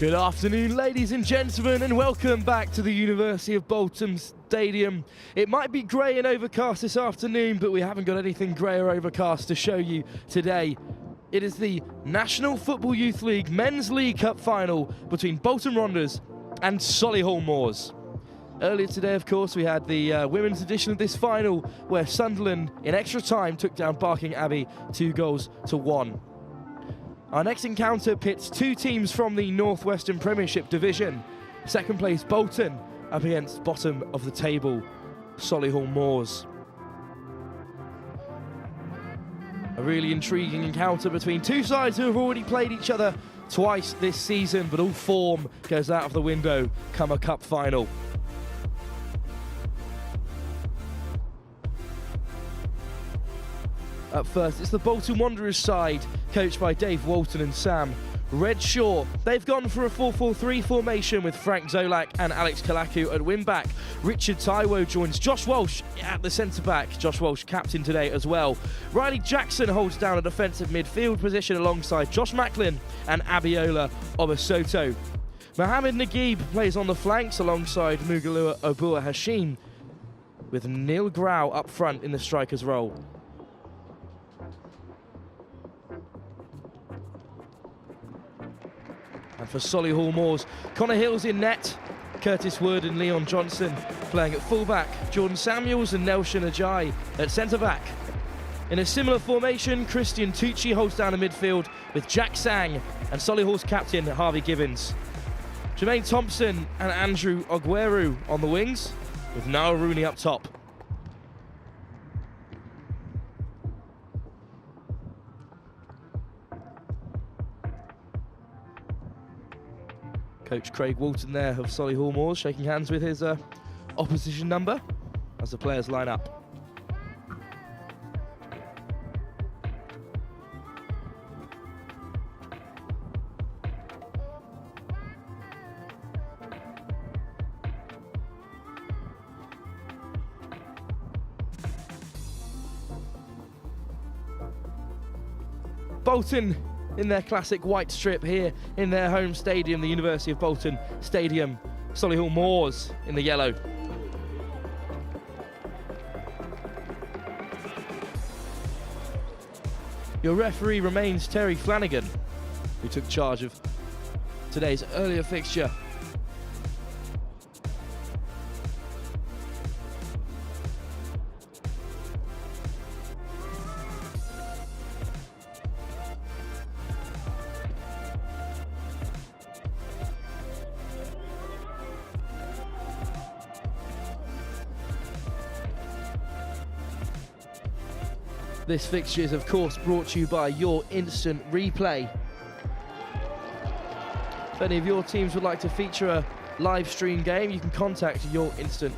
Good afternoon, ladies and gentlemen, and welcome back to the University of Bolton Stadium. It might be grey and overcast this afternoon, but we haven't got anything grey or overcast to show you today. It is the National Football Youth League Men's League Cup final between Bolton Wanderers and Solihull Moors. Earlier today, of course, we had the women's edition of this final where Sunderland, in extra time, took down Barking Abbey 2-1. Our next encounter pits two teams from the North Western Premiership Division. Second place Bolton up against bottom of the table, Solihull Moors. A really intriguing encounter between two sides who have already played each other twice this season, but all form goes out of the window come a cup final. Up first, it's the Bolton Wanderers side, coached by Dave Walton and Sam Redshaw. They've gone for a 4-4-3 formation with Frank Zolak and Alex Kalaku at wing-back. Richard Taiwo joins Josh Walsh at the centre-back. Josh Walsh captain today as well. Riley Jackson holds down a defensive midfield position alongside Josh Macklin and Abiola Obasoto. Mohamed Naguib plays on the flanks alongside Mugalua Obua Hashim, with Neil Grau up front in the striker's role. And for Solihull Moors, Connor Hill's in net, Curtis Wood and Leon Johnson playing at fullback, Jordan Samuels and Nelson Ajayi at centre-back. In a similar formation, Christian Tucci holds down the midfield with Jack Sang and Solihull's captain Harvey Gibbons. Jermaine Thompson and Andrew Ogweru on the wings, with Niall Rooney up top. Coach Craig Walton there of Solihull Moors shaking hands with his opposition number as the players line up. Bolton in their classic white strip here in their home stadium, the University of Bolton Stadium. Solihull Moors in the yellow. Your referee remains Terry Flanagan, who took charge of today's earlier fixture. This fixture is, of course, brought to you by Your Instant Replay. If any of your teams would like to feature a live stream game, you can contact Your Instant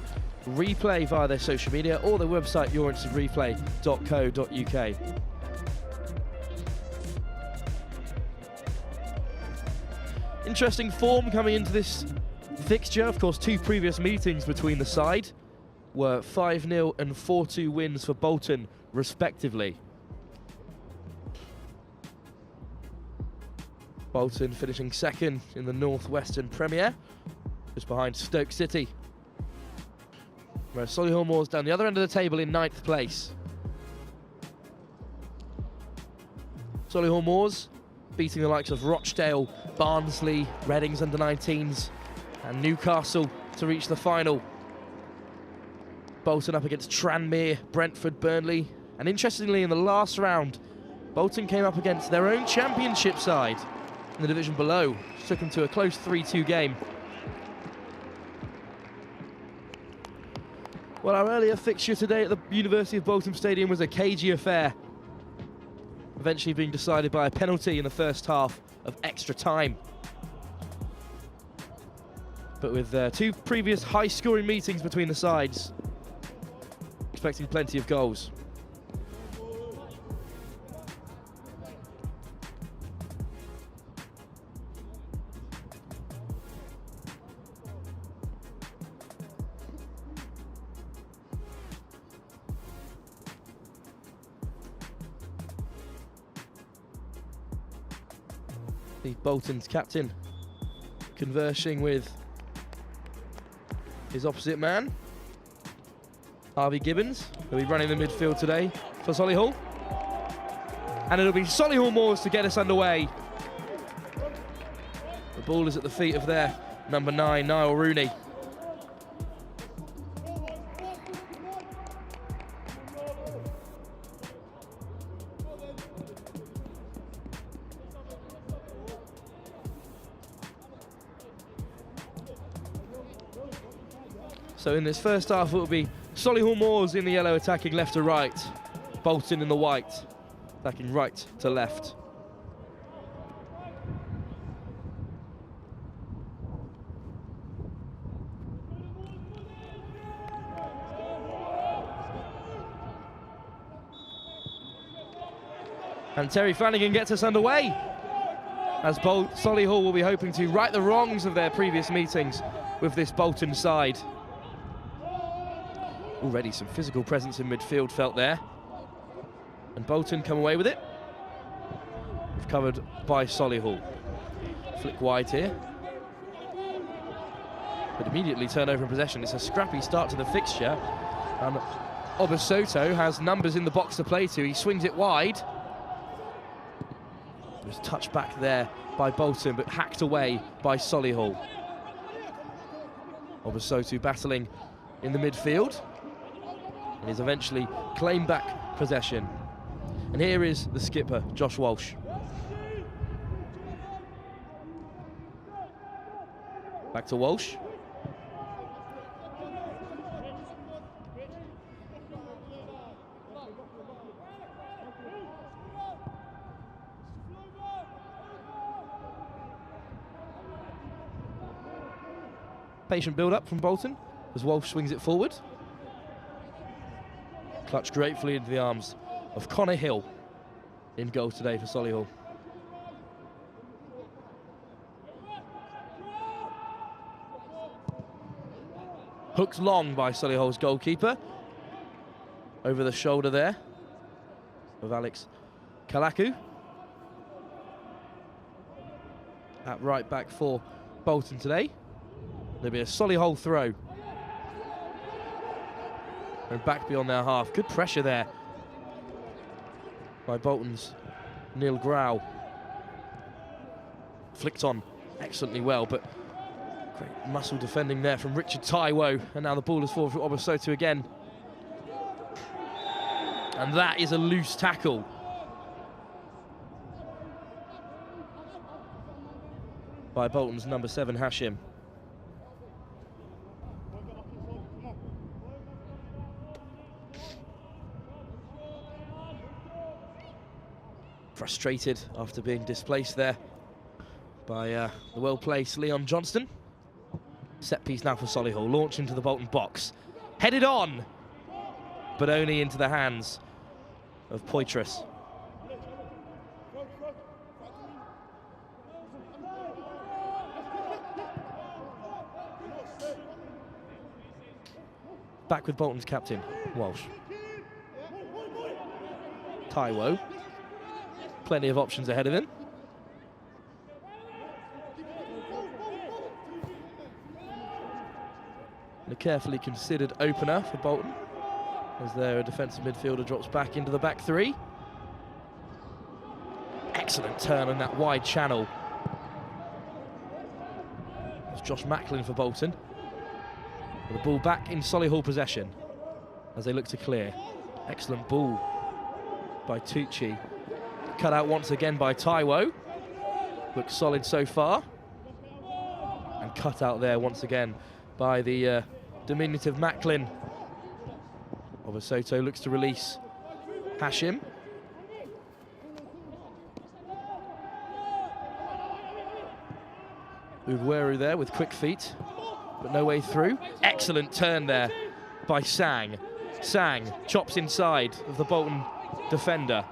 Replay via their social media or their website, yourinstantreplay.co.uk. Interesting form coming into this fixture. Of course, two previous meetings between the side were 5-0 and 4-2 wins for Bolton, respectively. Bolton finishing second in the Northwestern Premier, just behind Stoke City. Whereas Solihull Moors down the other end of the table in 9th place. Solihull Moors beating the likes of Rochdale, Barnsley, Reading's under-19s and Newcastle to reach the final. Bolton up against Tranmere, Brentford, Burnley. And interestingly, in the last round, Bolton came up against their own championship side in the division below. Took them to a close 3-2 game. Well, our earlier fixture today at the University of Bolton Stadium was a cagey affair, eventually being decided by a penalty in the first half of extra time. But with two previous high-scoring meetings between the sides, expecting plenty of goals. The Bolton's captain conversing with his opposite man, Harvey Gibbons, who'll be running the midfield today for Solihull. And it'll be Solihull Moors to get us underway. The ball is at the feet of their number 9, Niall Rooney. So in this first half, it will be Solihull Moors in the yellow attacking left to right, Bolton in the white attacking right to left. And Terry Flanagan gets us underway, as Solihull will be hoping to right the wrongs of their previous meetings with this Bolton side. Already some physical presence in midfield felt there. And Bolton come away with it. Covered by Solihull. Flick wide here. But immediately turn over in possession. It's a scrappy start to the fixture. And Obasoto has numbers in the box to play to. He swings it wide. It was touched back there by Bolton, but hacked away by Solihull. Obasoto battling in the midfield. And is eventually claimed back possession. And here is the skipper, Josh Walsh. Back to Walsh. Patient build-up from Bolton as Walsh swings it forward. Clutched gratefully into the arms of Connor Hill in goal today for Solihull. Hooked long by Solihull's goalkeeper. Over the shoulder there of Alex Kalaku. At right back for Bolton today. There'll be a Solihull throw. And back beyond their half. Good pressure there by Bolton's Neil Grau. Flicked on excellently well, but great muscle defending there from Richard Taiwo. And now the ball is forward for Obasoto again. And that is a loose tackle. By Bolton's number 7, Hashim. Frustrated after being displaced there by the well-placed Leon Johnston. Set piece now for Solihull, launch into the Bolton box. Headed on, but only into the hands of Poitras. Back with Bolton's captain, Walsh. Taiwo. Plenty of options ahead of him. And a carefully considered opener for Bolton, as their defensive midfielder drops back into the back three. Excellent turn on that wide channel. It's Josh Macklin for Bolton. With the ball back in Solihull possession as they look to clear. Excellent ball by Tucci. Cut out once again by Taiwo. Looks solid so far. And cut out there once again by the diminutive Macklin. Obasoto looks to release Hashim. Ugweru there with quick feet, but no way through. Excellent turn there by Sang. Sang chops inside of the Bolton defender.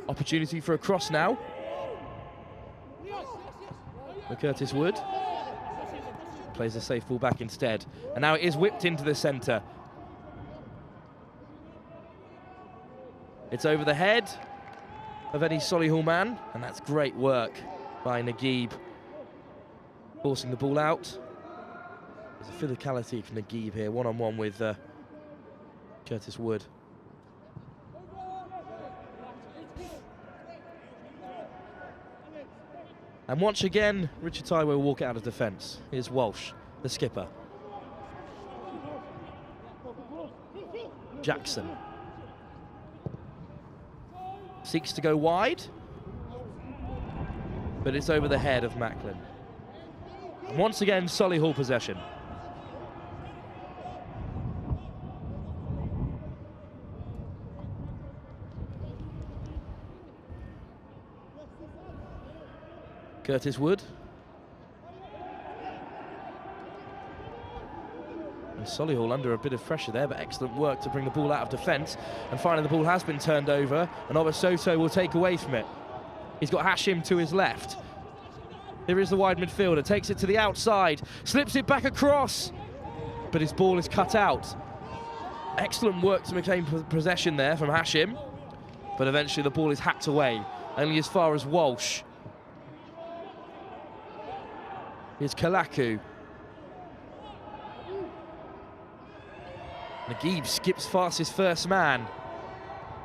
Opportunity for a cross now. Curtis Wood plays a safe ball back instead. And now it is whipped into the centre. It's over the head of any Solihull man, and that's great work by Naguib. Forcing the ball out. There's a physicality from Naguib here, one-on-one with Curtis Wood. And once again, Richard Taiwo will walk out of defence. Here's Walsh, the skipper. Jackson. Seeks to go wide, but it's over the head of Macklin. And once again, Solihull possession. Curtis Wood. And Solihull under a bit of pressure there, but excellent work to bring the ball out of defence. And finally the ball has been turned over, and Obasoto will take away from it. He's got Hashim to his left. Here is the wide midfielder, takes it to the outside, slips it back across, but his ball is cut out. Excellent work to maintain possession there from Hashim, but eventually the ball is hacked away, only as far as Walsh. Here's Kalaku. Naguib skips past his first man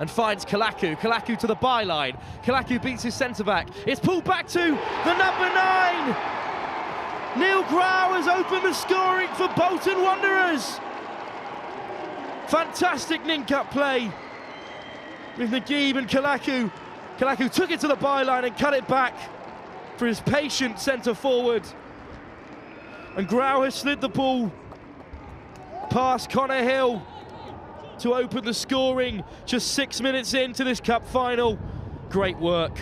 and finds Kalaku. Kalaku to the byline. Kalaku beats his centre-back. It's pulled back to the number 9. Neil Grau has opened the scoring for Bolton Wanderers. Fantastic link-up play with Naguib and Kalaku. Kalaku took it to the byline and cut it back for his patient centre-forward. And Grau has slid the ball past Connor Hill to open the scoring just 6 minutes into this cup final. Great work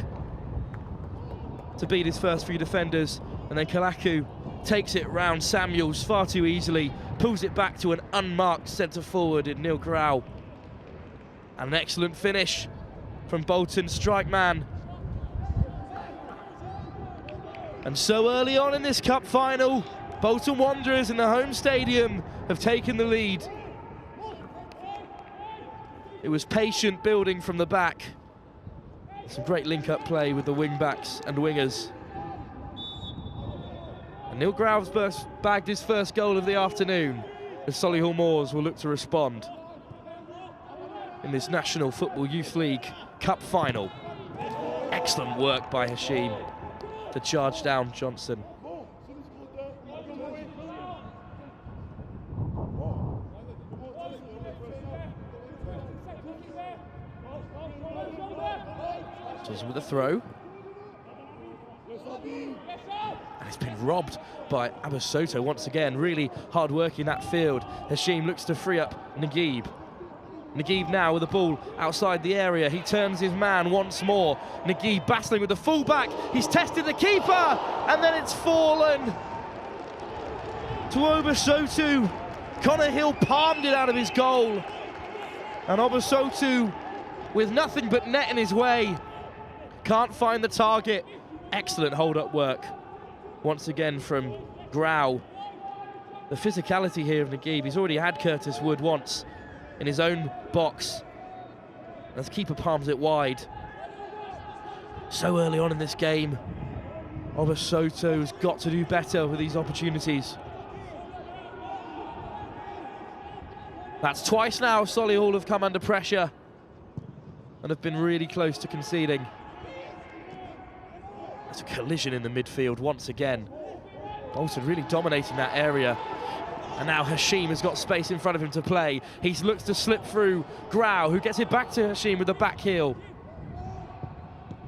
to beat his first few defenders, and then Kalaku takes it round Samuels far too easily, pulls it back to an unmarked centre forward in Neil Grau. And an excellent finish from Bolton's strike man. And so early on in this cup final, Bolton Wanderers in the home stadium have taken the lead. It was patient building from the back. Some great link-up play with the wing-backs and wingers. And Neil Grau's bagged his first goal of the afternoon, as Solihull Moors will look to respond in this National Football Youth League Cup final. Excellent work by Hashim to charge down Johnson. With a throw, and it's been robbed by Obasoto once again. Really hard work in that field. Hashim looks to free up Naguib. Naguib now with the ball outside the area. He turns his man once more. Naguib battling with the fullback. He's tested the keeper, and then it's fallen to Obasoto. Connor Hill palmed it out of his goal, and Obasoto, with nothing but net in his way, can't find the target. Excellent hold-up work once again from Grau. The physicality here of Naguib. He's already had Curtis Wood once in his own box, as the keeper palms it wide. So early on in this game, Obasoto's got to do better with these opportunities. That's twice now Solihull have come under pressure and have been really close to conceding. It's a collision in the midfield once again. Bolton really dominating that area. And now Hashim has got space in front of him to play. He looks to slip through Grau, who gets it back to Hashim with the back heel.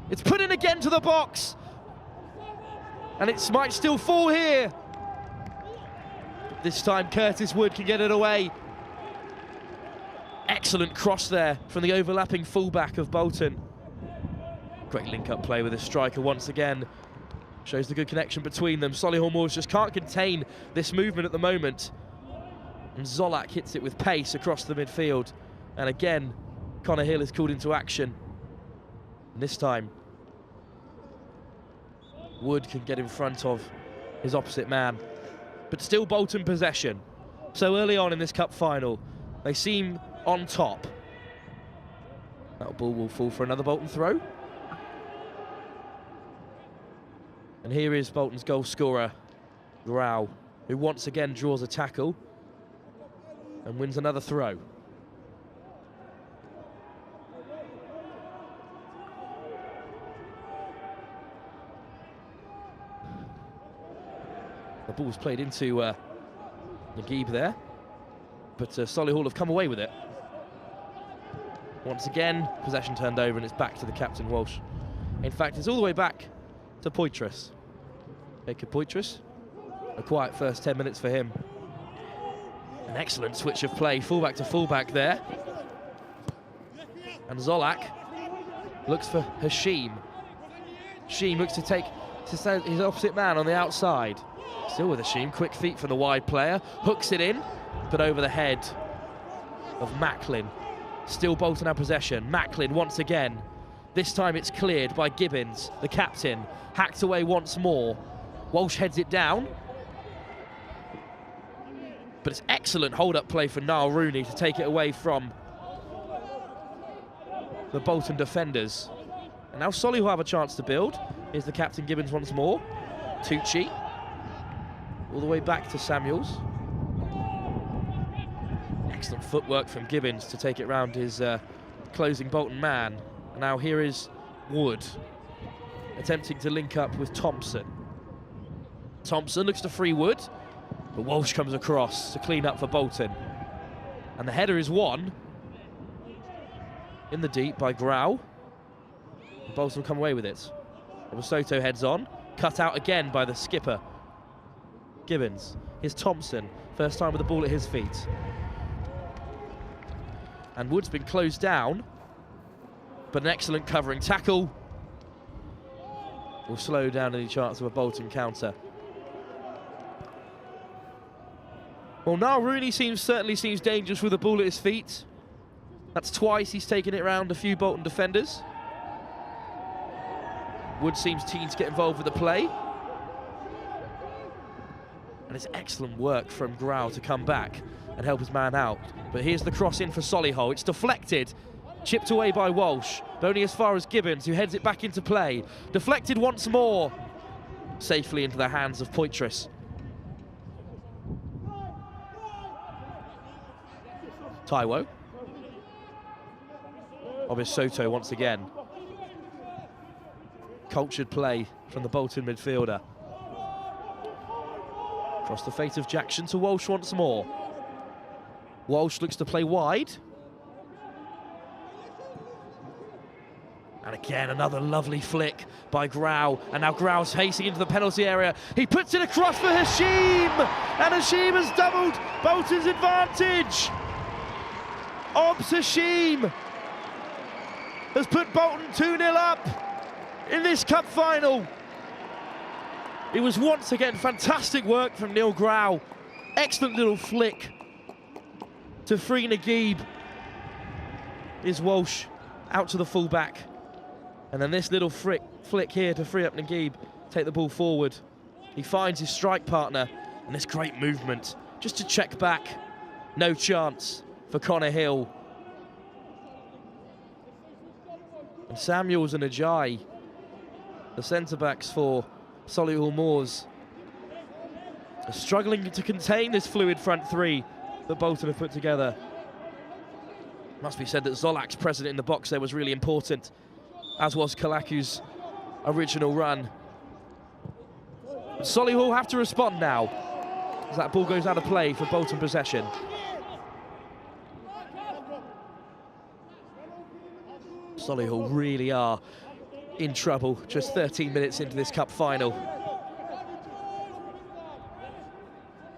It's put in again to the box. And it might still fall here. But this time Curtis Wood can get it away. Excellent cross there from the overlapping fullback of Bolton. Great link-up play with a striker once again. Shows the good connection between them. Solihull Moors just can't contain this movement at the moment. And Zolak hits it with pace across the midfield. And again, Connor Hill is called into action. And this time, Wood can get in front of his opposite man. But still Bolton possession. So early on in this cup final, they seem on top. That ball will fall for another Bolton throw. And here is Bolton's goal scorer, Grau, who once again draws a tackle and wins another throw. The ball was played into Naguib there, but Solihull have come away with it. Once again, possession turned over, and it's back to the captain, Walsh. In fact, it's all the way back to Poitras. Jacob Poitras. A quiet first 10 minutes for him. An excellent switch of play, fullback to fullback there. And Zolak looks for Hashim. Hashim looks to take It's his opposite man on the outside. Still with Hashim, quick feet from the wide player. Hooks it in, but over the head of Macklin. Still Bolton have possession. Macklin once again. This time it's cleared by Gibbons, the captain. Hacked away once more. Walsh heads it down. But it's excellent hold-up play for Niall Rooney to take it away from the Bolton defenders. And now Solihull have a chance to build. Here's the captain Gibbons once more. Tucci. All the way back to Samuels. Excellent footwork from Gibbons to take it round his closing Bolton man. And now here is Wood, attempting to link up with Thompson. Thompson looks to free Wood, but Walsh comes across to clean up for Bolton. And the header is won in the deep by Grau. Bolton will come away with it. Soto heads on, cut out again by the skipper, Gibbons. Here's Thompson, first time with the ball at his feet. And Wood's been closed down, but an excellent covering tackle will slow down any chance of a Bolton counter. Well, now Rooney certainly seems dangerous with the ball at his feet. That's twice he's taken it round a few Bolton defenders. Wood seems keen to get involved with the play. And it's excellent work from Grau to come back and help his man out. But here's the cross in for Solihull. It's deflected, chipped away by Walsh, but only as far as Gibbons, who heads it back into play. Deflected once more, safely into the hands of Poitras. Taiwo. Soto once again. Cultured play from the Bolton midfielder. Across the fate of Jackson to Walsh once more. Walsh looks to play wide. And again, another lovely flick by Grau. And now Grau's pacing into the penalty area. He puts it across for Hashim! And Hashim has doubled Bolton's advantage! Hashim has put Bolton 2-0 up in this cup final. It was once again fantastic work from Neil Grau. Excellent little flick to free Naguib. Is Walsh out to the full-back. And then this little flick here to free up Naguib, take the ball forward. He finds his strike partner, and this great movement just to check back. No chance for Connor Hill. And Samuels and Ajayi, the centre-backs for Solihull Moors, are struggling to contain this fluid front three that Bolton have put together. Must be said that Zolak's presence in the box there was really important, as was Kalaku's original run. Solihull have to respond now, as that ball goes out of play for Bolton possession. Solihull really are in trouble just 13 minutes into this cup final.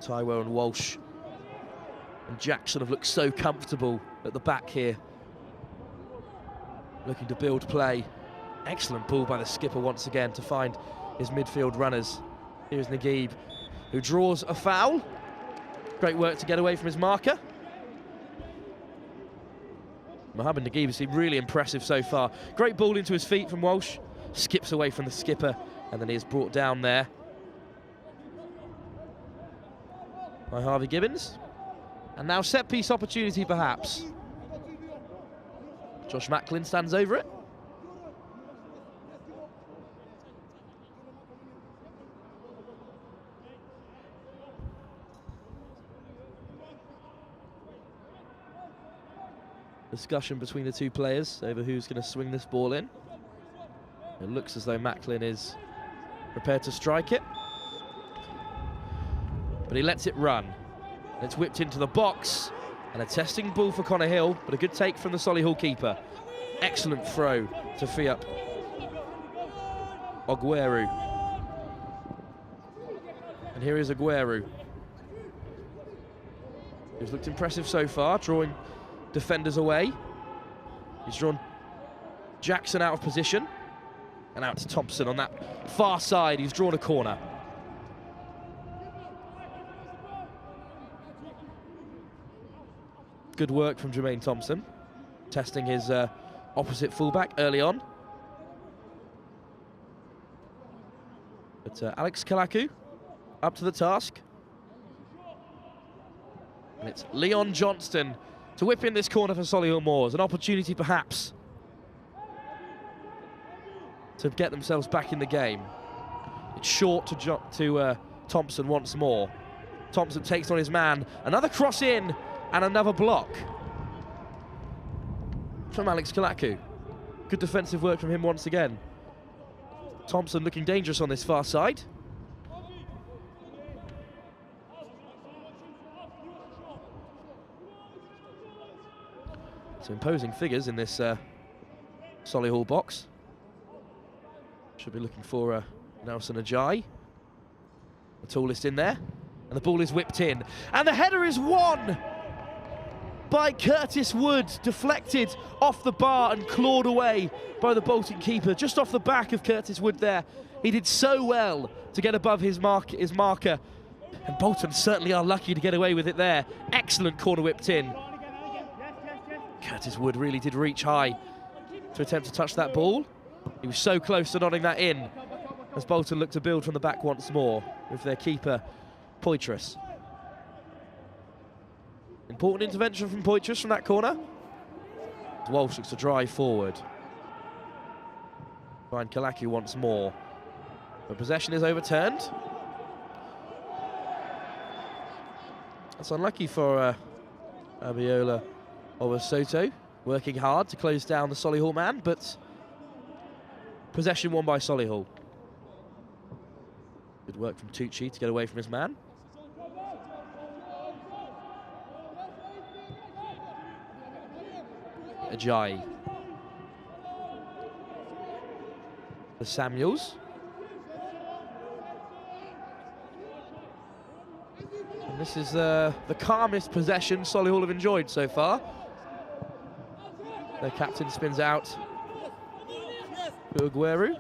Taiwo and Walsh and Jackson have looked so comfortable at the back here, looking to build play. Excellent ball by the skipper once again to find his midfield runners. Here's Naguib, who draws a foul. Great work to get away from his marker. Mohamed Naguib has seemed really impressive so far. Great ball into his feet from Walsh. Skips away from the skipper, and then he is brought down there by Harvey Gibbons. And now set-piece opportunity, perhaps. Josh Macklin stands over it. Discussion between the two players over who's going to swing this ball in. It looks as though Macklin is prepared to strike it, but he lets it run. And it's whipped into the box, and a testing ball for Connor Hill, but a good take from the Solihull keeper. Excellent throw to free up Ogweru. And here is Ogweru, who's looked impressive so far, drawing defenders away. He's drawn Jackson out of position. And out to Thompson on that far side. He's drawn a corner. Good work from Jermaine Thompson, testing his opposite fullback early on. But Alex Kalaku up to the task. And it's Leon Johnston to whip in this corner for Solihull Moors. An opportunity perhaps to get themselves back in the game. It's short to Thompson once more. Thompson takes on his man. Another cross in and another block from Alex Kalaku. Good defensive work from him once again. Thompson looking dangerous on this far side. Some imposing figures in this Solihull box. Should be looking for Nelson Ajayi, the tallest in there. And the ball is whipped in. And the header is won by Curtis Wood, deflected off the bar and clawed away by the Bolton keeper. Just off the back of Curtis Wood there. He did so well to get above his marker. And Bolton certainly are lucky to get away with it there. Excellent corner whipped in. Curtis Wood really did reach high to attempt to touch that ball. He was so close to nodding that in as Bolton looked to build from the back once more with their keeper, Poitras. Important intervention from Poitras from that corner. Walsh looks to drive forward. Find Kalaku once more. The possession is overturned. That's unlucky for Abiola Owasoto, working hard to close down the Solihull man, but possession won by Solihull. Good work from Tucci to get away from his man. Ajayi. For Samuels. And this is the calmest possession Solihull have enjoyed so far. Their captain spins out to Aguero.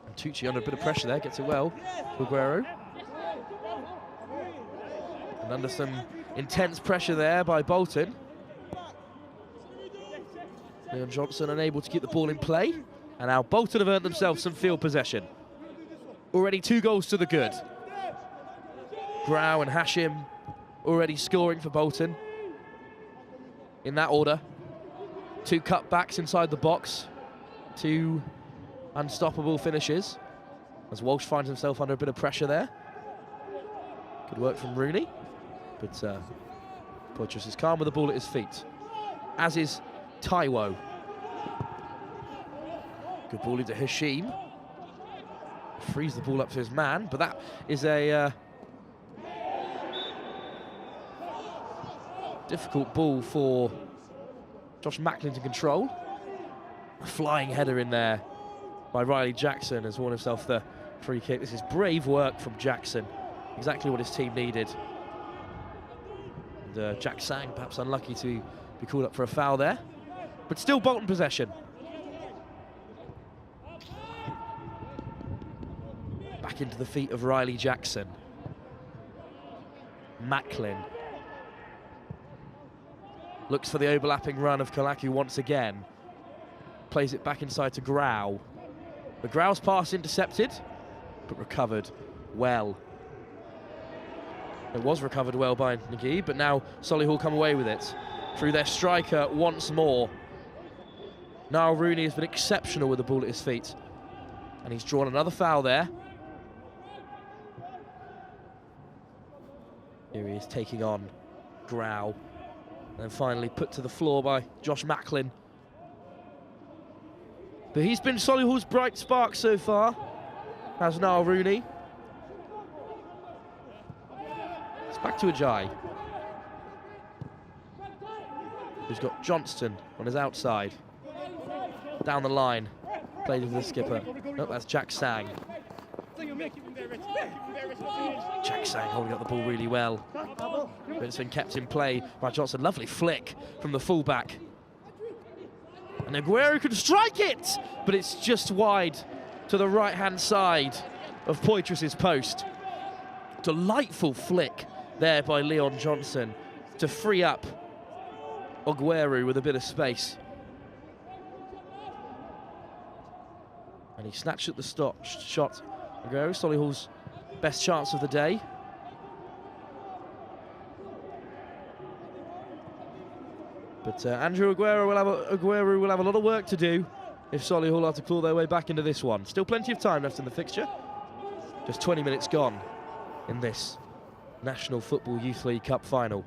And Tucci under a bit of pressure there, gets it well. Aguero. And under some intense pressure there by Bolton. Leon Johnson unable to keep the ball in play. And now Bolton have earned themselves some field possession. Already 2 goals to the good. Grau and Hashim already scoring for Bolton. In that order. 2 cutbacks inside the box. 2 unstoppable finishes. As Walsh finds himself under a bit of pressure there. Good work from Rooney. But Poitras is calm with the ball at his feet. As is Taiwo. Good ball into Hashim. Frees the ball up to his man, but that is a difficult ball for Josh Macklin to control. A flying header in there by Riley Jackson has won himself the free kick. This is brave work from Jackson. Exactly what his team needed. And Jack Sang perhaps unlucky to be called up for a foul there. But still Bolton possession. Back into the feet of Riley Jackson. Macklin. Looks for the overlapping run of Kalaku once again. Plays it back inside to Grau. The Grau's pass intercepted, but recovered well. It was recovered well by Nagy, but now Solihull come away with it through their striker once more. Niall Rooney has been exceptional with the ball at his feet. And he's drawn another foul there. Here he is taking on Grau. And finally put to the floor by Josh Macklin. But he's been Solihull's bright spark so far, as Niall Rooney. It's back to Ajayi. Who's got Johnston on his outside. Down the line, played with the skipper. Nope, that's Jack Sang. Jack Sang holding up the ball really well. But it's been kept in play by Johnson. Lovely flick from the fullback. And Aguero can strike it, but it's just wide to the right-hand side of Poitras' post. Delightful flick there by Leon Johnson to free up Aguero with a bit of space. And he snatched at the shot. Aguero, Solihull's best chance of the day. But Andrew Aguero will have a lot of work to do if Solihull are to claw their way back into this one. Still plenty of time left in the fixture. Just 20 minutes gone in this National Football Youth League Cup final.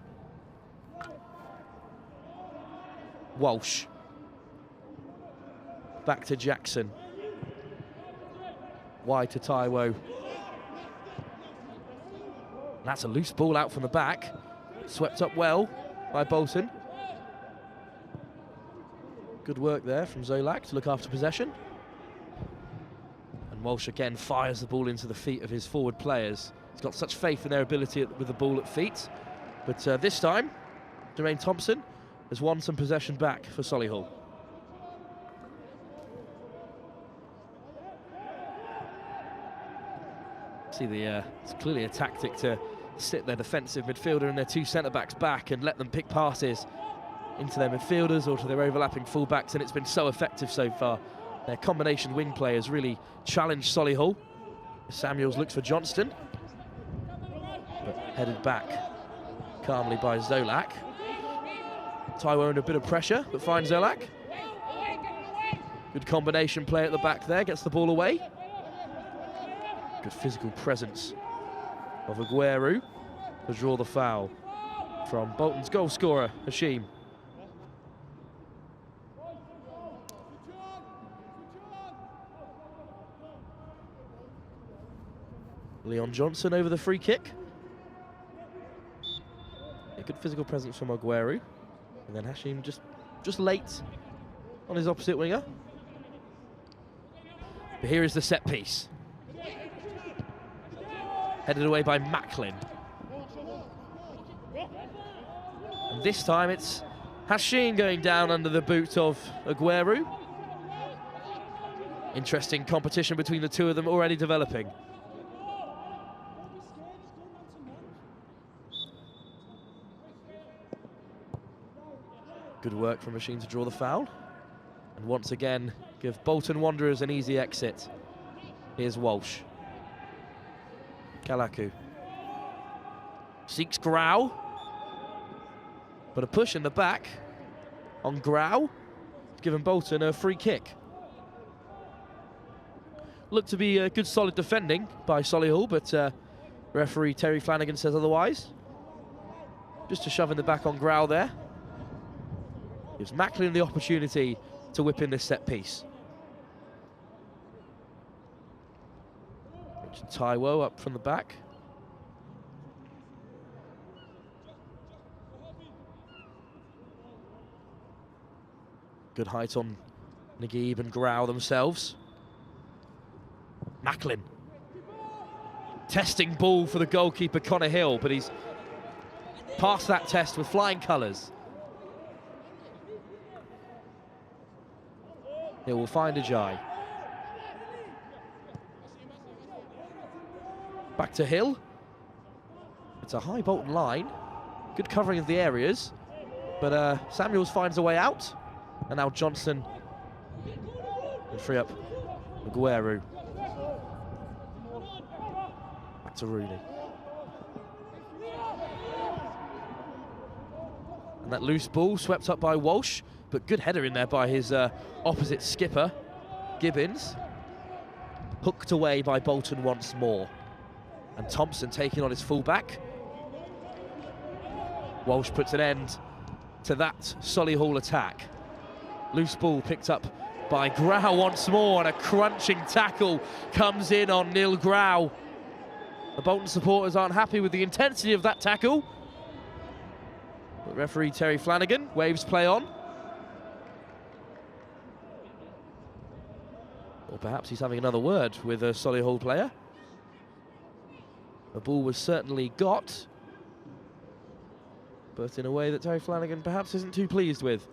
Walsh. Back to Jackson. Wide to Taiwo. That's a loose ball out from the back. Swept up well by Bolton. Good work there from Zolak to look after possession. And Walsh again fires the ball into the feet of his forward players. He's got such faith in their ability with the ball at feet. But this time, Jermaine Thompson has won some possession back for Solihull. See, it's clearly a tactic to sit their defensive midfielder and their two centre-backs back and let them pick passes into their midfielders or to their overlapping full-backs, and it's been so effective so far. Their combination wing players really challenged Solihull. Samuels looks for Johnston, but headed back calmly by Zolak. Taiwo under a bit of pressure, but finds Zolak. Good combination play at the back there, gets the ball away. Good physical presence of Aguero to draw the foul from Bolton's goal scorer, Hashim. Leon Johnson over the free kick. A good physical presence from Aguero. And then Hashim just late on his opposite winger. But here is the set piece. Headed away by Macklin. And this time it's Hashim going down under the boot of Aguero. Interesting competition between the two of them already developing. Good work from Hashim to draw the foul. And once again, give Bolton Wanderers an easy exit. Here's Walsh. Kalaku. Seeks Grau. But a push in the back on Grau, giving Bolton a free kick. Looked to be a good solid defending by Solihull, but referee Terry Flanagan says otherwise. Just a shove in the back on Grau there. Gives Macklin the opportunity to whip in this set piece. Richard Taiwo up from the back. Good height on Naguib and Grau themselves. Macklin. Testing ball for the goalkeeper Connor Hill, but he's passed that test with flying colours. Hill will find Ajay. Back to Hill. It's a high Bolton line. Good covering of the areas. But Samuels finds a way out. And now Johnson will free up Aguero. Back to Rooney. And that loose ball swept up by Walsh. But good header in there by his opposite skipper, Gibbons. Hooked away by Bolton once more. And Thompson taking on his fullback. Walsh puts an end to that Solihull attack. Loose ball picked up by Grau once more, and a crunching tackle comes in on Neil Grau. The Bolton supporters aren't happy with the intensity of that tackle. But referee Terry Flanagan waves play on. Or perhaps he's having another word with a Solihull player. The ball was certainly got, but in a way that Terry Flanagan perhaps isn't too pleased with.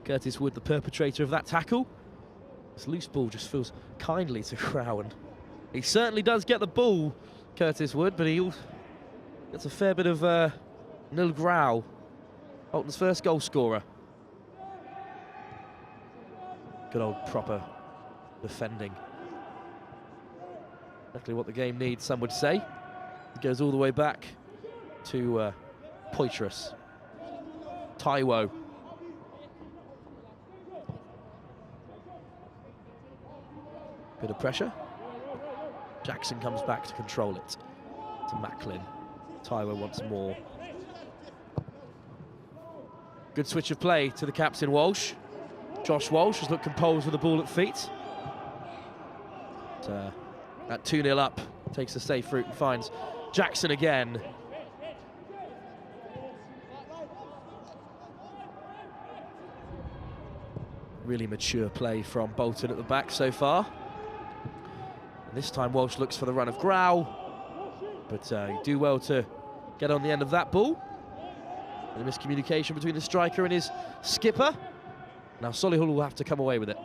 Curtis Wood, the perpetrator of that tackle. This loose ball just feels kindly to Grau, and he certainly does get the ball, Curtis Wood, but he gets a fair bit of nil Grau, Bolton's first goal scorer. Good old proper defending. Exactly what the game needs, some would say. It goes all the way back to Poitras. Taiwo. Bit of pressure. Jackson comes back to control it. To Macklin. Taiwo once more. Good switch of play to the captain, Walsh. Josh Walsh has looked composed with the ball at feet. But, at 2-0 up, takes the safe route and finds Jackson again. Really mature play from Bolton at the back so far. And this time Walsh looks for the run of Grau, but you do well to get on the end of that ball. And a miscommunication between the striker and his skipper. Now Solihull will have to come away with it.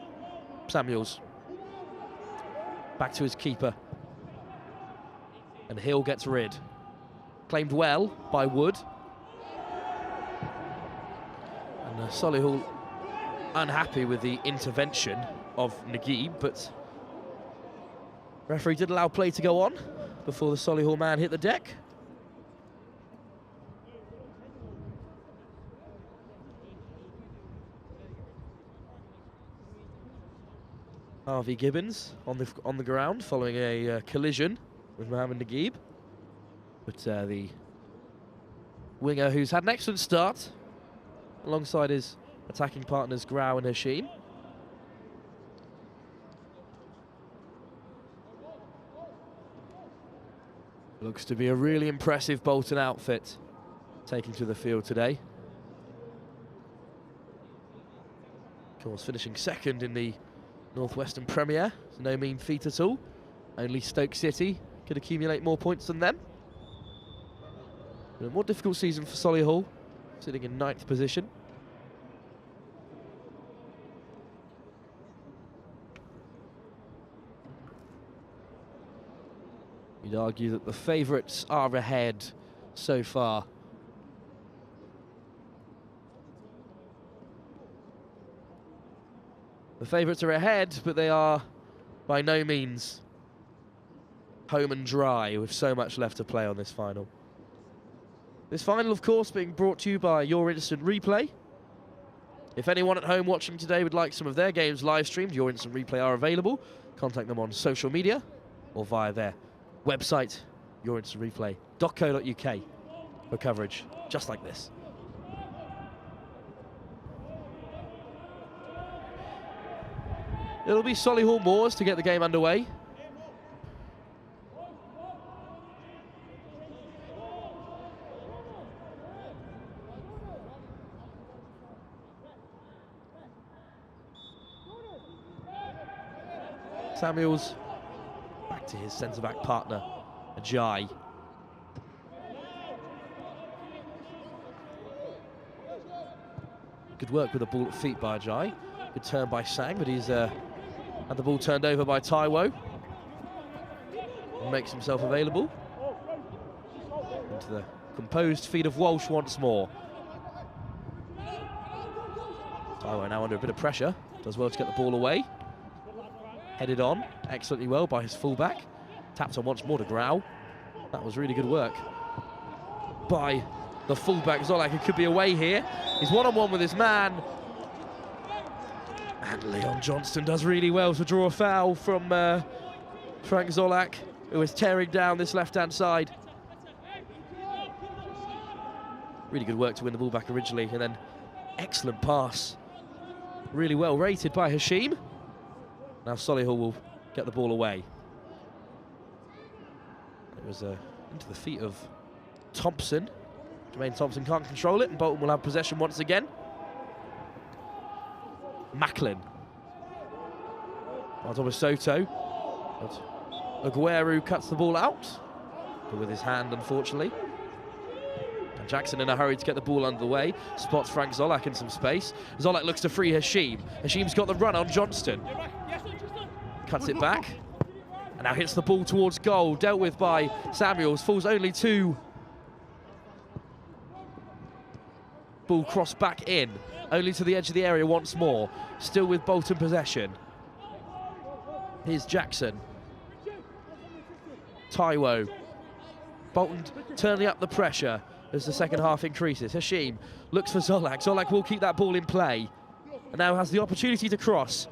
Samuels. Back to his keeper. And Hill gets rid. Claimed well by Wood. And Solihull unhappy with the intervention of Naguib, but referee did allow play to go on before the Solihull man hit the deck. Harvey Gibbons on the ground following a collision with Mohamed Naguib. But the winger, who's had an excellent start alongside his attacking partners Grau and Hashim. Looks to be a really impressive Bolton outfit taken to the field today. Of course, finishing second in the Northwestern Premier. It's no mean feat at all. Only Stoke City could accumulate more points than them. A more difficult season for Solihull, sitting in 9th position. You'd argue that the favourites are ahead so far. The favourites are ahead, but they are by no means home and dry with so much left to play on this final. This final, of course, being brought to you by Your Instant Replay. If anyone at home watching today would like some of their games live streamed, Your Instant Replay are available. Contact them on social media or via their website, yourinstantreplay.co.uk, for coverage just like this. It'll be Solihull Moors to get the game underway. Samuels back to his centre-back partner, Ajay. Good work with the ball at feet by Ajay. Good turn by Sang, but he's had the ball turned over by Taiwo. And makes himself available. Into the composed feet of Walsh once more. Taiwo now under a bit of pressure. Does well to get the ball away. Headed on excellently well by his fullback. Tapped on once more to Grau. That was really good work by the fullback Zolak, who could be away here. He's one-on-one with his man. And Leon Johnston does really well to draw a foul from Frank Zolak, who is tearing down this left-hand side. Really good work to win the ball back originally, and then excellent pass. Really well rated by Hashim. Now Solihull will get the ball away. It was into the feet of Thompson. Jermaine Thompson can't control it, and Bolton will have possession once again. Macklin. Thomas Soto. But Aguero cuts the ball out. But with his hand, unfortunately. And Jackson in a hurry to get the ball under the way. Spots Frank Zolak in some space. Zolak looks to free Hashim. Hashim's got the run on Johnston. Cuts it back. And now hits the ball towards goal. Dealt with by Samuels. Falls only to... Ball crossed back in. Only to the edge of the area once more. Still with Bolton possession. Here's Jackson. Taiwo. Bolton turning up the pressure as the second half increases. Hashim looks for Zolak. Zolak will keep that ball in play. And now has the opportunity to cross.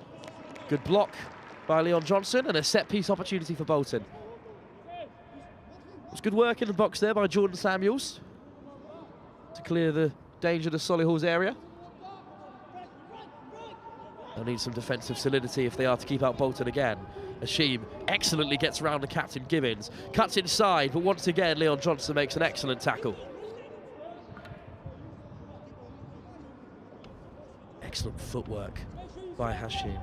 Good block by Leon Johnson and a set-piece opportunity for Bolton. It's good work in the box there by Jordan Samuels to clear the danger to Solihull's area. They'll need some defensive solidity if they are to keep out Bolton again. Hashim excellently gets around the captain Gibbons, cuts inside, but once again Leon Johnson makes an excellent tackle. Excellent footwork by Hashim.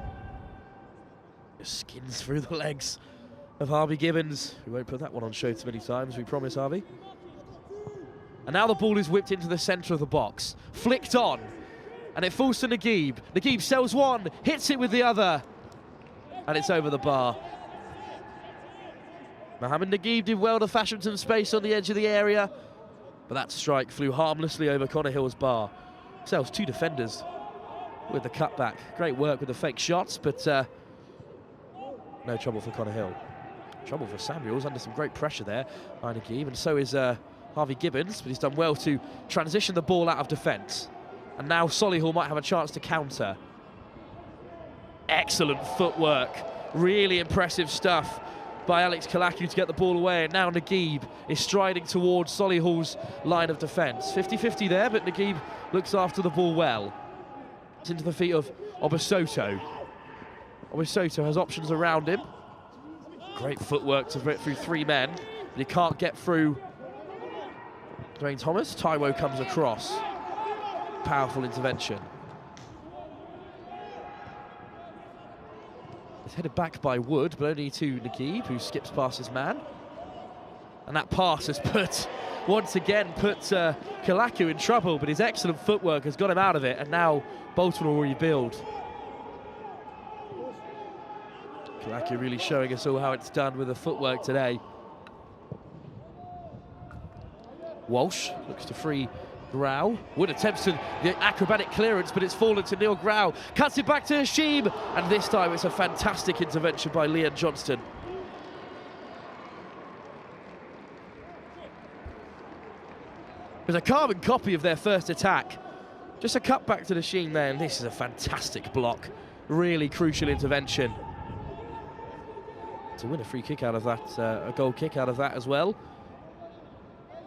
Just skins through the legs of Harvey Gibbons. We won't put that one on show too many times, we promise, Harvey. And now the ball is whipped into the centre of the box, flicked on, and it falls to Naguib. Naguib sells one, hits it with the other, and it's over the bar. Mohamed Naguib did well to fashion some space on the edge of the area, but that strike flew harmlessly over Connor Hill's bar. Sells two defenders with the cutback. Great work with the fake shots, but no trouble for Connor Hill. Trouble for Samuels under some great pressure there by Naguib, and so is Harvey Gibbons, but he's done well to transition the ball out of defence. And now Solihull might have a chance to counter. Excellent footwork, really impressive stuff by Alex Kalaku to get the ball away, and now Naguib is striding towards Solihull's line of defence. 50-50 there, but Naguib looks after the ball well. It's into the feet of Obasoto. Obasoto has options around him. Great footwork to get through three men, but he can't get through Dwayne Thomas. Taiwo comes across. Powerful intervention. It's headed back by Wood, but only to Naguib, who skips past his man. And that pass has once again put Kalaku in trouble, but his excellent footwork has got him out of it, and now Bolton will rebuild. Kalaku really showing us all how it's done with the footwork today. Walsh looks to free Grau. Wood attempts the acrobatic clearance, but it's fallen to Neil Grau. Cuts it back to Hashim, and this time it's a fantastic intervention by Leon Johnston. It's a carbon copy of their first attack. Just a cut back to the Hashim there, and this is a fantastic block. Really crucial intervention. To win a free kick out of that, a goal kick out of that as well.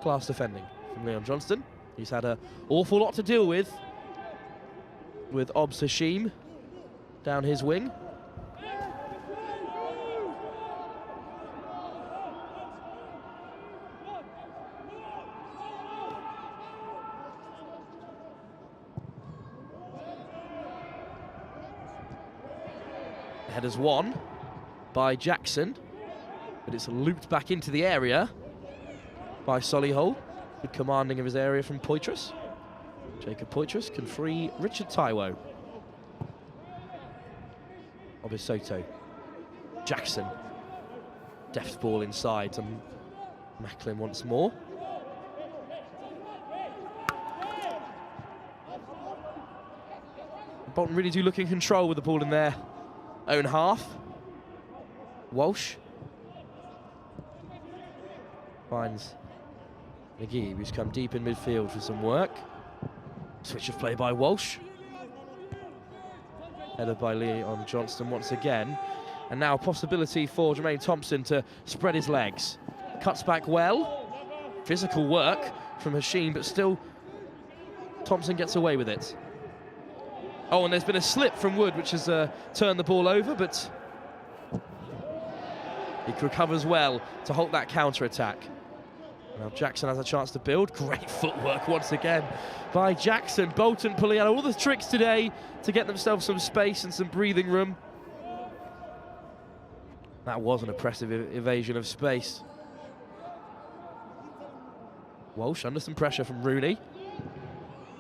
Class defending from Leon Johnston. He's had an awful lot to deal with Obs Hashim down his wing. The header's won by Jackson, but it's looped back into the area by Solihull. Good commanding of his area from Poitras. Jacob Poitras can free Richard Taiwo. Obasoto. Jackson. Deft ball inside to Macklin once more. Bolton really do look in control with the ball in their own half. Walsh finds Naguib, who's come deep in midfield for some work. Switch of play by Walsh. Headed by Leon Johnston once again. And now a possibility for Jermaine Thompson to spread his legs. Cuts back well. Physical work from Hashim, but still Thompson gets away with it. Oh, and there's been a slip from Wood, which has turned the ball over, but he recovers well to halt that counter-attack. Now Jackson has a chance to build. Great footwork once again by Jackson. Bolton pulling out all the tricks today to get themselves some space and some breathing room. That was an impressive evasion of space. Walsh under some pressure from Rooney.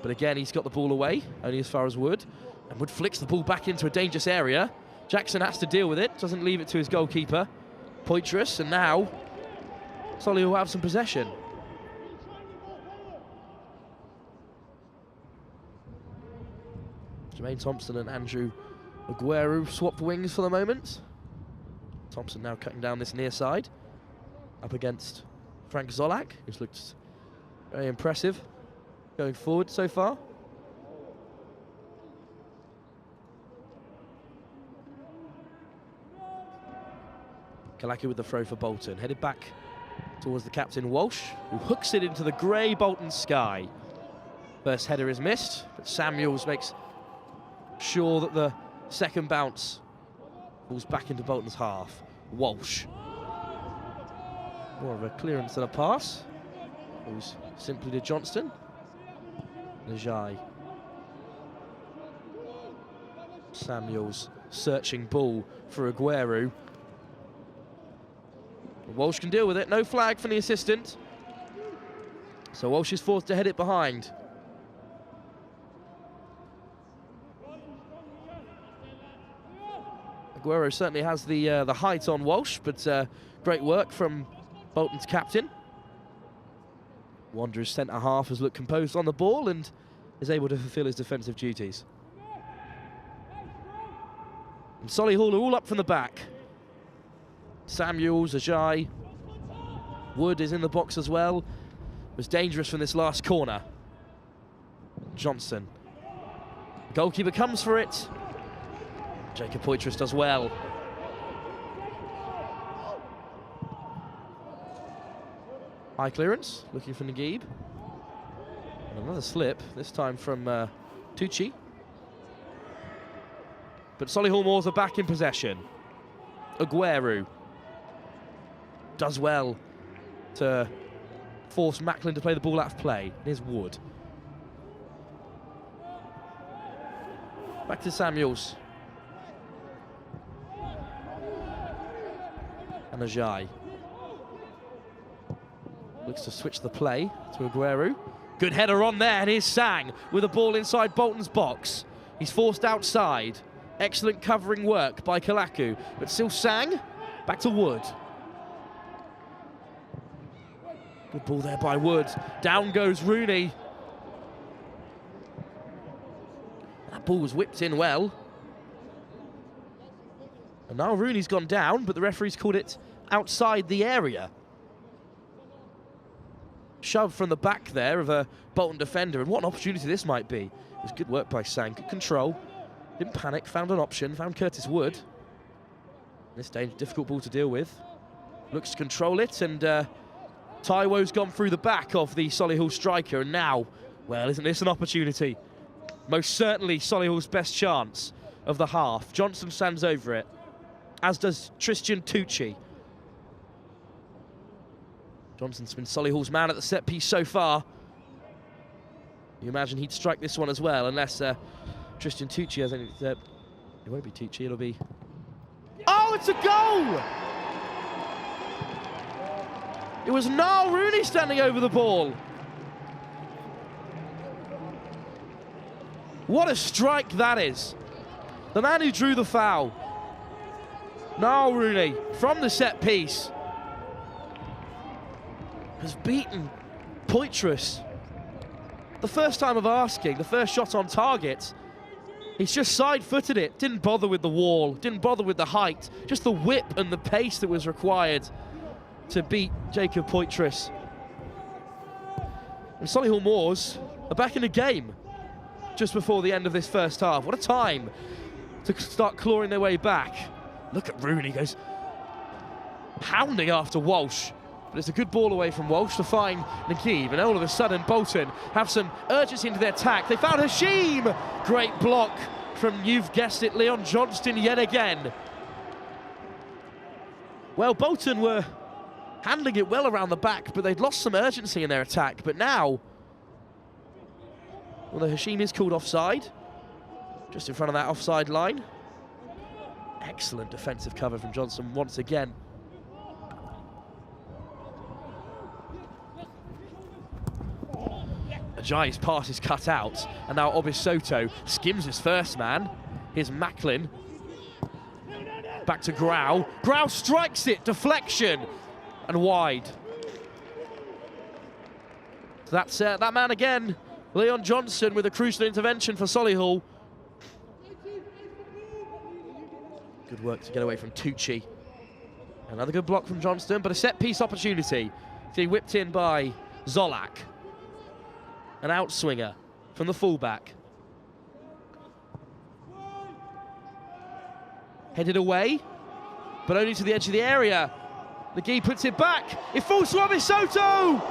But again, he's got the ball away, only as far as Wood. And Wood flicks the ball back into a dangerous area. Jackson has to deal with it, doesn't leave it to his goalkeeper. Poitras, and now Solihull will have some possession. Jermaine Thompson and Andrew Aguero swapped wings for the moment. Thompson now cutting down this near side, up against Frank Zolak, who's looked very impressive going forward so far. Kalaki with the throw for Bolton, headed back towards the captain Walsh, who hooks it into the grey Bolton sky. First header is missed, but Samuels makes sure that the second bounce falls back into Bolton's half. Walsh. More of a clearance than a pass. Goes simply to Johnston. Najai. Samuels searching ball for Aguero. Walsh can deal with it, no flag from the assistant. So Walsh is forced to head it behind. Aguero certainly has the height on Walsh, but great work from Bolton's captain. Wanderers centre half has looked composed on the ball and is able to fulfil his defensive duties. And Solihull are all up from the back. Samuels, Ajay, Wood is in the box as well. Was dangerous from this last corner. Johnson. Goalkeeper comes for it. Jacob Poitras does well. High clearance, looking for Naguib. And another slip, this time from Tucci. But Solihull Moors are back in possession. Aguero does well to force Macklin to play the ball out of play. Here's Wood. Back to Samuels. And Ajay. Looks to switch the play to Aguero. Good header on there, and here's Sang with a ball inside Bolton's box. He's forced outside. Excellent covering work by Kalaku, but still Sang. Back to Wood. Good ball there by Wood. Down goes Rooney. That ball was whipped in well. And now Rooney's gone down, but the referee's called it outside the area. Shove from the back there of a Bolton defender, and what an opportunity this might be. It was good work by Sang, good control. Didn't panic, found an option, found Curtis Wood. This difficult ball to deal with. Looks to control it, and Taiwo's gone through the back of the Solihull striker, and now, well, isn't this an opportunity? Most certainly Solihull's best chance of the half. Johnson stands over it, as does Tristan Tucci. Johnson's been Solihull's man at the set piece so far. You imagine he'd strike this one as well, unless Tristan Tucci has anything. It won't be Tucci, it'll be... Oh, it's a goal! It was Niall Rooney standing over the ball. What a strike that is. The man who drew the foul. Niall Rooney, from the set piece, has beaten Poitras. The first time of asking, the first shot on target. He's just side-footed it, didn't bother with the wall, didn't bother with the height, just the whip and the pace that was required to beat Jacob Poitras. And Solihull Moors are back in the game just before the end of this first half. What a time to start clawing their way back. Look at Rooney, goes pounding after Walsh. But it's a good ball away from Walsh to find Naguib, and all of a sudden Bolton have some urgency into their attack. They found Hashim! Great block from, you've guessed it, Leon Johnston yet again. Well, Bolton were handling it well around the back, but they'd lost some urgency in their attack. But now, well, the Hashim is called offside, just in front of that offside line. Excellent defensive cover from Johnson once again. Ajayi's pass is cut out, and now Obisoto skims his first man. Here's Macklin. Back to Grau. Grau strikes it, deflection, and wide. So that's that man again, Leon Johnson, with a crucial intervention for Solihull. Good work to get away from Tucci. Another good block from Johnston, but a set-piece opportunity. Being whipped in by Zolak. An outswinger from the fullback. Headed away, but only to the edge of the area. McGee puts it back. It falls to Obisoto!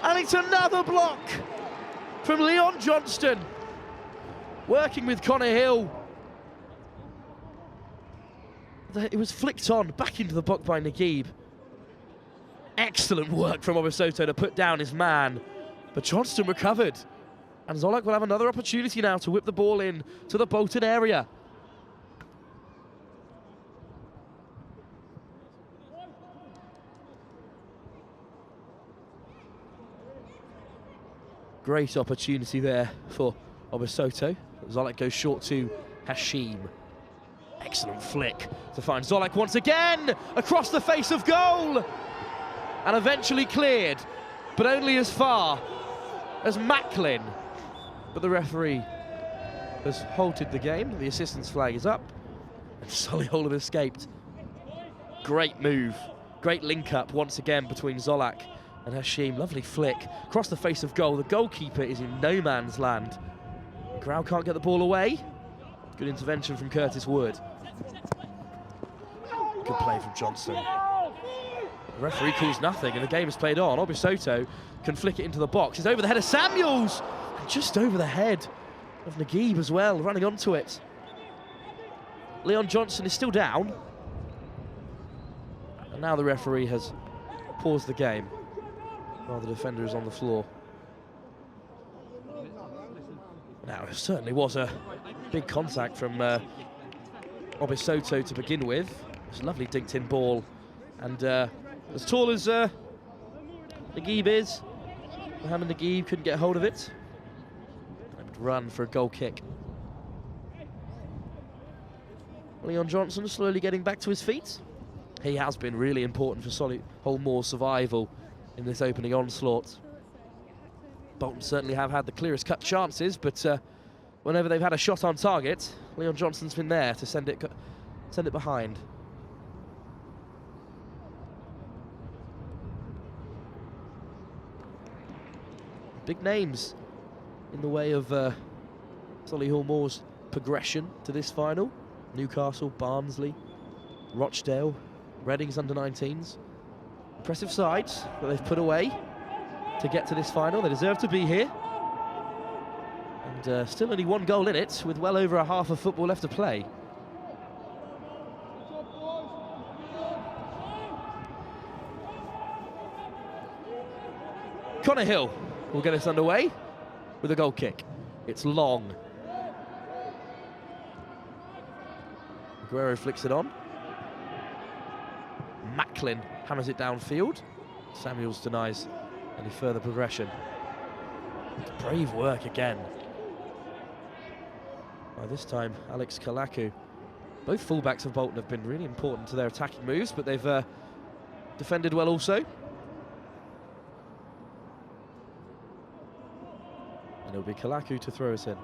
And it's another block from Leon Johnston. Working with Connor Hill. It was flicked on, back into the box by Naguib. Excellent work from Obisoto to put down his man. But Johnston recovered. And Zolak will have another opportunity now to whip the ball in to the Bolton area. Great opportunity there for Obisoto. Zolak goes short to Hashim. Excellent flick to find Zolak once again across the face of goal. And eventually cleared, but only as far as Macklin. But the referee has halted the game. The assistant's flag is up. And Solihull have escaped. Great move. Great link up once again between Zolak and Hashim. Lovely flick across the face of goal. The goalkeeper is in no man's land. Grau can't get the ball away. Good intervention from Curtis Wood. Good play from Johnson. The referee calls nothing and the game is played on. Obisoto can flick it into the box. It's over the head of Samuels and just over the head of Naguib as well, running onto it. Leon Johnson is still down. And now the referee has paused the game while the defender is on the floor. Now, it certainly was a big contact from Obisoto to begin with. It was a lovely dinked-in ball. And as tall as Naguib is, Mohamed Naguib couldn't get hold of it. And would run for a goal kick. Leon Johnson slowly getting back to his feet. He has been really important for Solihull Moore's survival in this opening onslaught. Bolton certainly have had the clearest cut chances, but whenever they've had a shot on target, Leon Johnson's been there to send it behind. Big names in the way of Solihull Moore's progression to this final. Newcastle, Barnsley, Rochdale, Reading's under-19s. Impressive sides that they've put away to get to this final. They deserve to be here. And still only one goal in it, with well over a half of football left to play. Connor Hill will get us underway with a goal kick. It's long. Aguero flicks it on. Macklin hammers it downfield. Samuels denies any further progression. Brave work again. By this time, Alex Kalaku. Both fullbacks of Bolton have been really important to their attacking moves, but they've defended well also. And it'll be Kalaku to throw us in.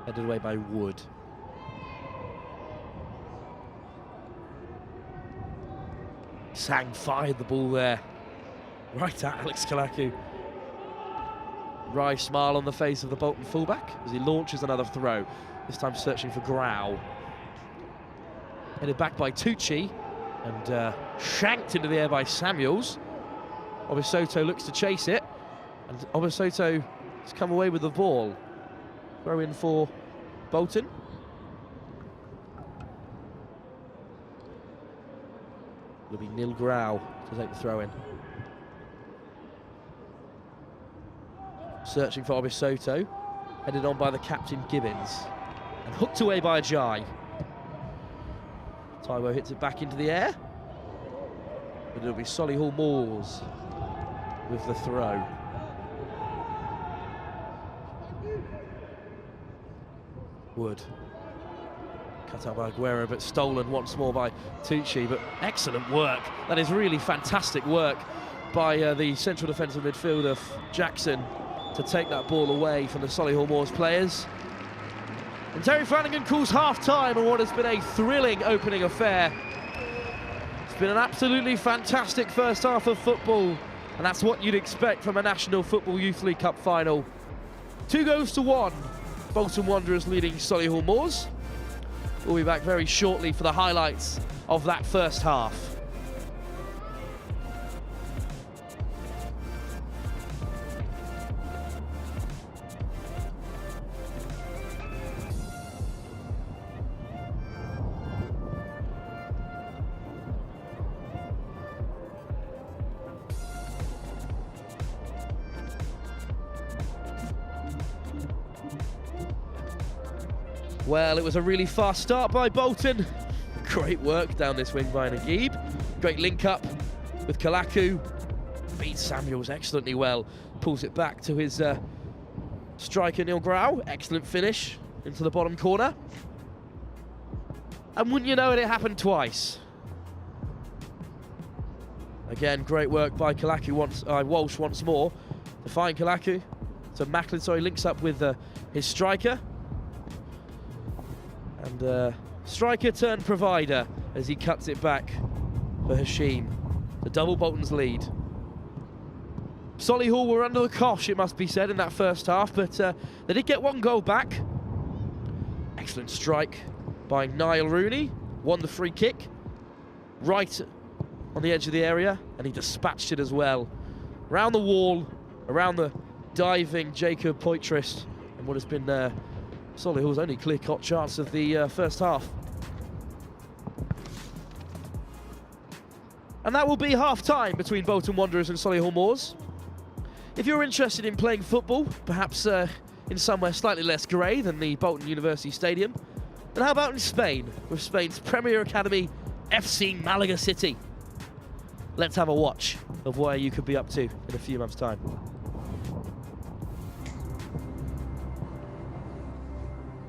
Headed away by Wood. Sang fired the ball there, right at Alex Kalaku. Wry smile on the face of the Bolton fullback as he launches another throw, this time searching for Grau. Headed back by Tucci and shanked into the air by Samuels. Obisoto looks to chase it, and Obisoto has come away with the ball. Throw in for Bolton. It'll be Neil Grau to take the throw in. Searching for Obisoto, headed on by the captain Gibbons, and hooked away by Ajayi. Taiwo hits it back into the air, but it'll be Solihull Moors with the throw. Wood. Cut out by Aguero, but stolen once more by Tucci. But excellent work. That is really fantastic work by the central defensive midfielder, Jackson, to take that ball away from the Solihull Moors players. And Terry Flanagan calls half-time on what has been a thrilling opening affair. It's been an absolutely fantastic first half of football, and that's what you'd expect from a National Football Youth League Cup final. 2-1. Bolton Wanderers leading Solihull Moors. We'll be back very shortly for the highlights of that first half. Well, it was a really fast start by Bolton. Great work down this wing by Naguib. Great link up with Kalaku. Beats Samuels excellently well. Pulls it back to his striker, Neil Grau. Excellent finish into the bottom corner. And wouldn't you know it, it happened twice. Again, great work by Kalaku Walsh once more. To find Kalaku. So Macklin, links up with his striker. And striker turned provider as he cuts it back for Hashim to double Bolton's lead. Solihull were under the cosh, it must be said, in that first half, but they did get one goal back. Excellent strike by Niall Rooney, won the free kick right on the edge of the area, and he dispatched it as well. Around the wall, around the diving Jacob Poitras, and what has been Solihull's only clear-cut chance of the first half. And that will be half-time between Bolton Wanderers and Solihull Moors. If you're interested in playing football, perhaps in somewhere slightly less grey than the Bolton University Stadium, then how about in Spain, with Spain's Premier Academy, FC Malaga City? Let's have a watch of where you could be up to in a few months' time.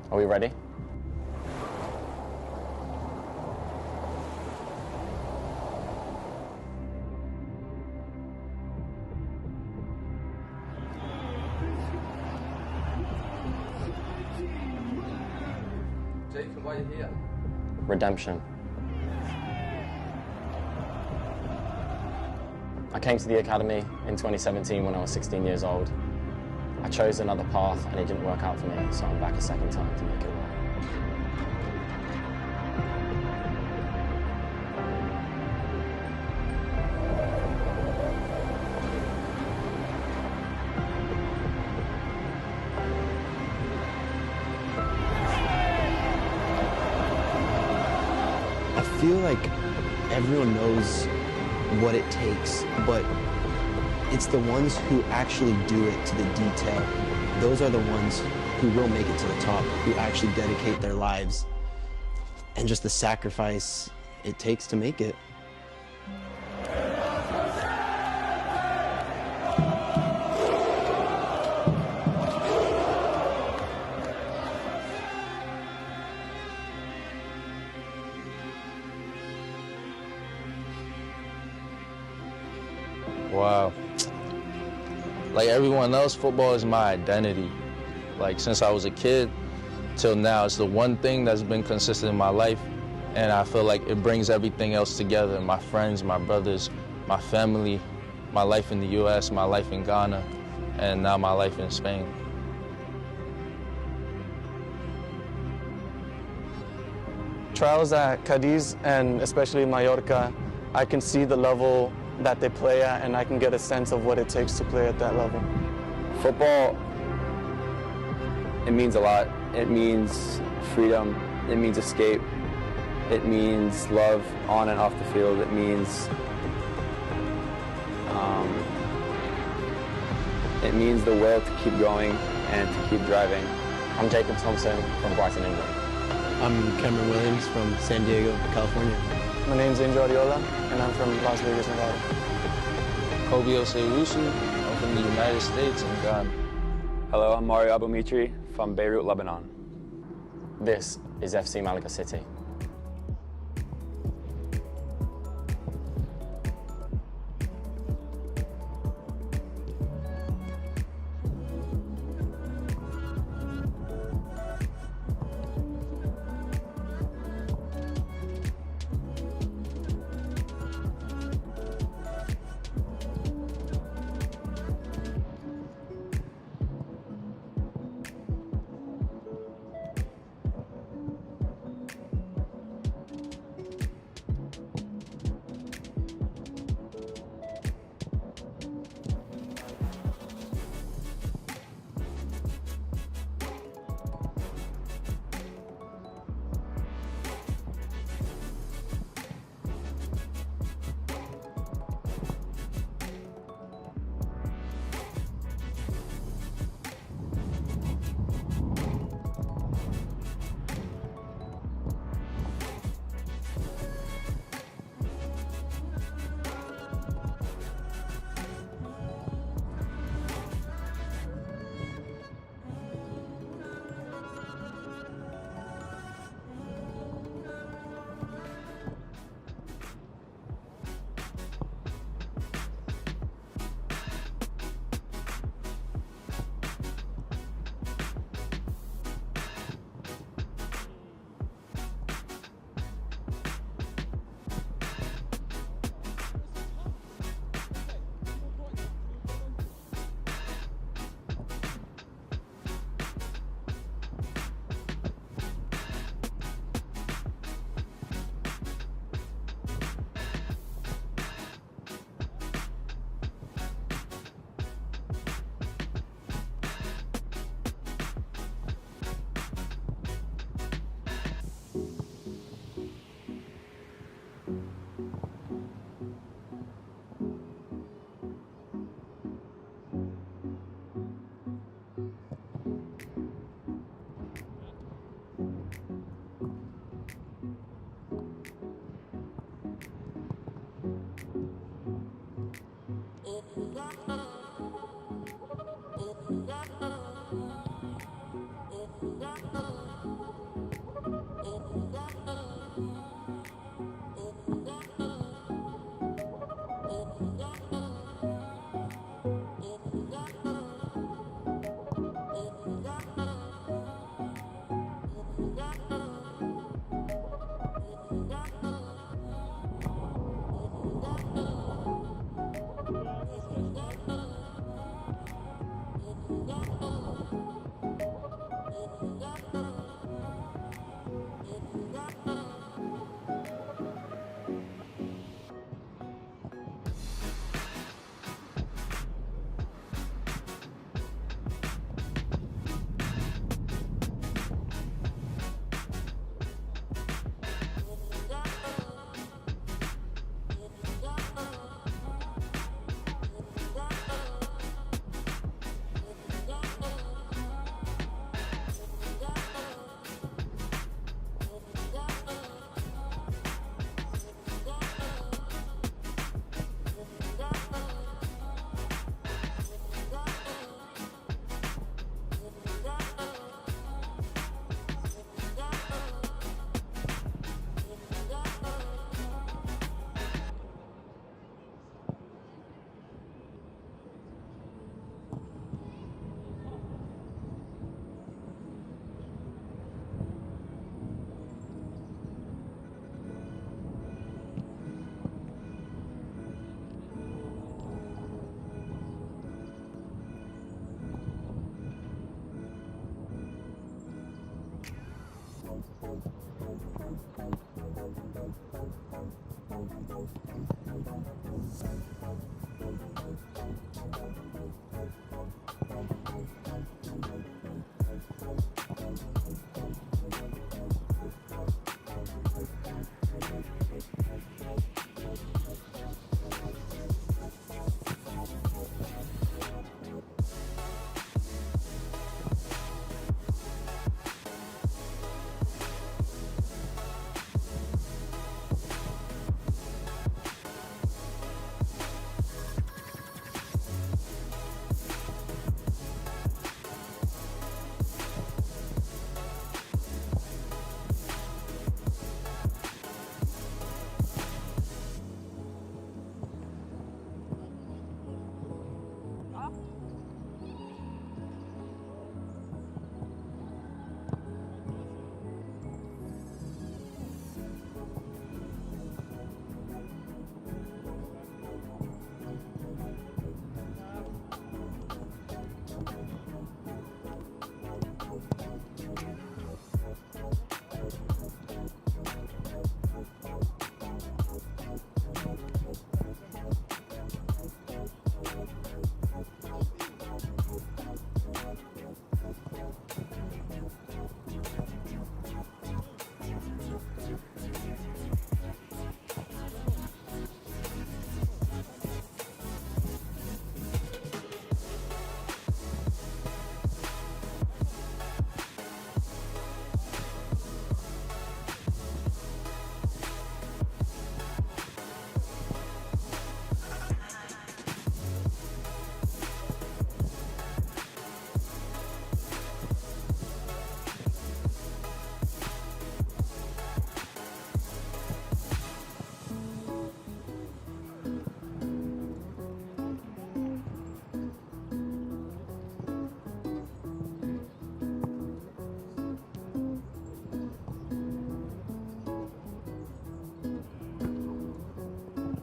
Are we ready? Jacob, why are you here? Redemption. I came to the academy in 2017 when I was 16 years old. I chose another path and it didn't work out for me, so I'm back a second time to make it work. I feel like everyone knows what it takes, but it's the ones who actually do it to the detail. Those are the ones who will make it to the top, who actually dedicate their lives and just the sacrifice it takes to make it. Wow. Like everyone else, football is my identity. Like since I was a kid till now, it's the one thing that's been consistent in my life. And I feel like it brings everything else together. My friends, my brothers, my family, my life in the US, my life in Ghana, and now my life in Spain. Trials at Cadiz and especially Mallorca, I can see the level that they play at, and I can get a sense of what it takes to play at that level. Football, it means a lot. It means freedom. It means escape. It means love on and off the field. It means the will to keep going and to keep driving. I'm Jacob Thompson from Brighton, England. I'm Cameron Williams from San Diego, California. My name's Angel Ariola, and I'm from Las Vegas, Nevada. Kobio Seirusu. I'm from the United States and Ghana. Hello, I'm Mario Abumitri from Beirut, Lebanon. This is FC Malaga City.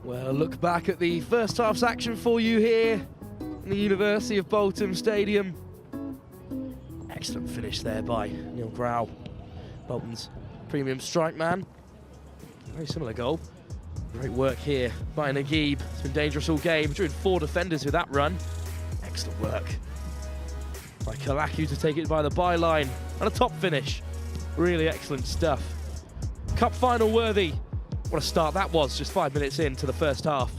Well, look back at the first half's action for you here in the University of Bolton Stadium. Excellent finish there by Neil Grau, Bolton's premium strike man. Very similar goal. Great work here by Naguib. It's been dangerous all game, drawing 4 defenders with that run. Excellent work by Kalaku to take it by the byline. And a top finish. Really excellent stuff. Cup final worthy. What a start that was, just 5 minutes into the first half.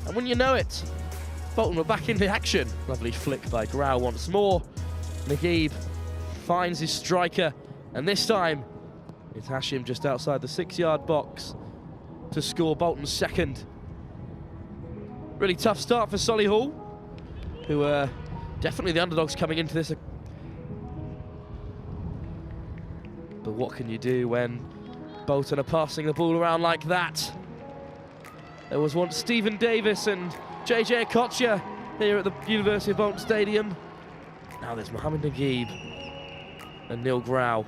And when you know it, Bolton were back into action. Lovely flick by Grau once more. Naguib finds his striker, and this time it's Hashim just outside the 6-yard box to score Bolton's second. Really tough start for Solihull, who are definitely the underdogs coming into this. But what can you do when Bolton are passing the ball around like that? There was once Stephen Davis and JJ Okocha here at the University of Bolton Stadium. Now there's Mohamed Naguib and Neil Grau.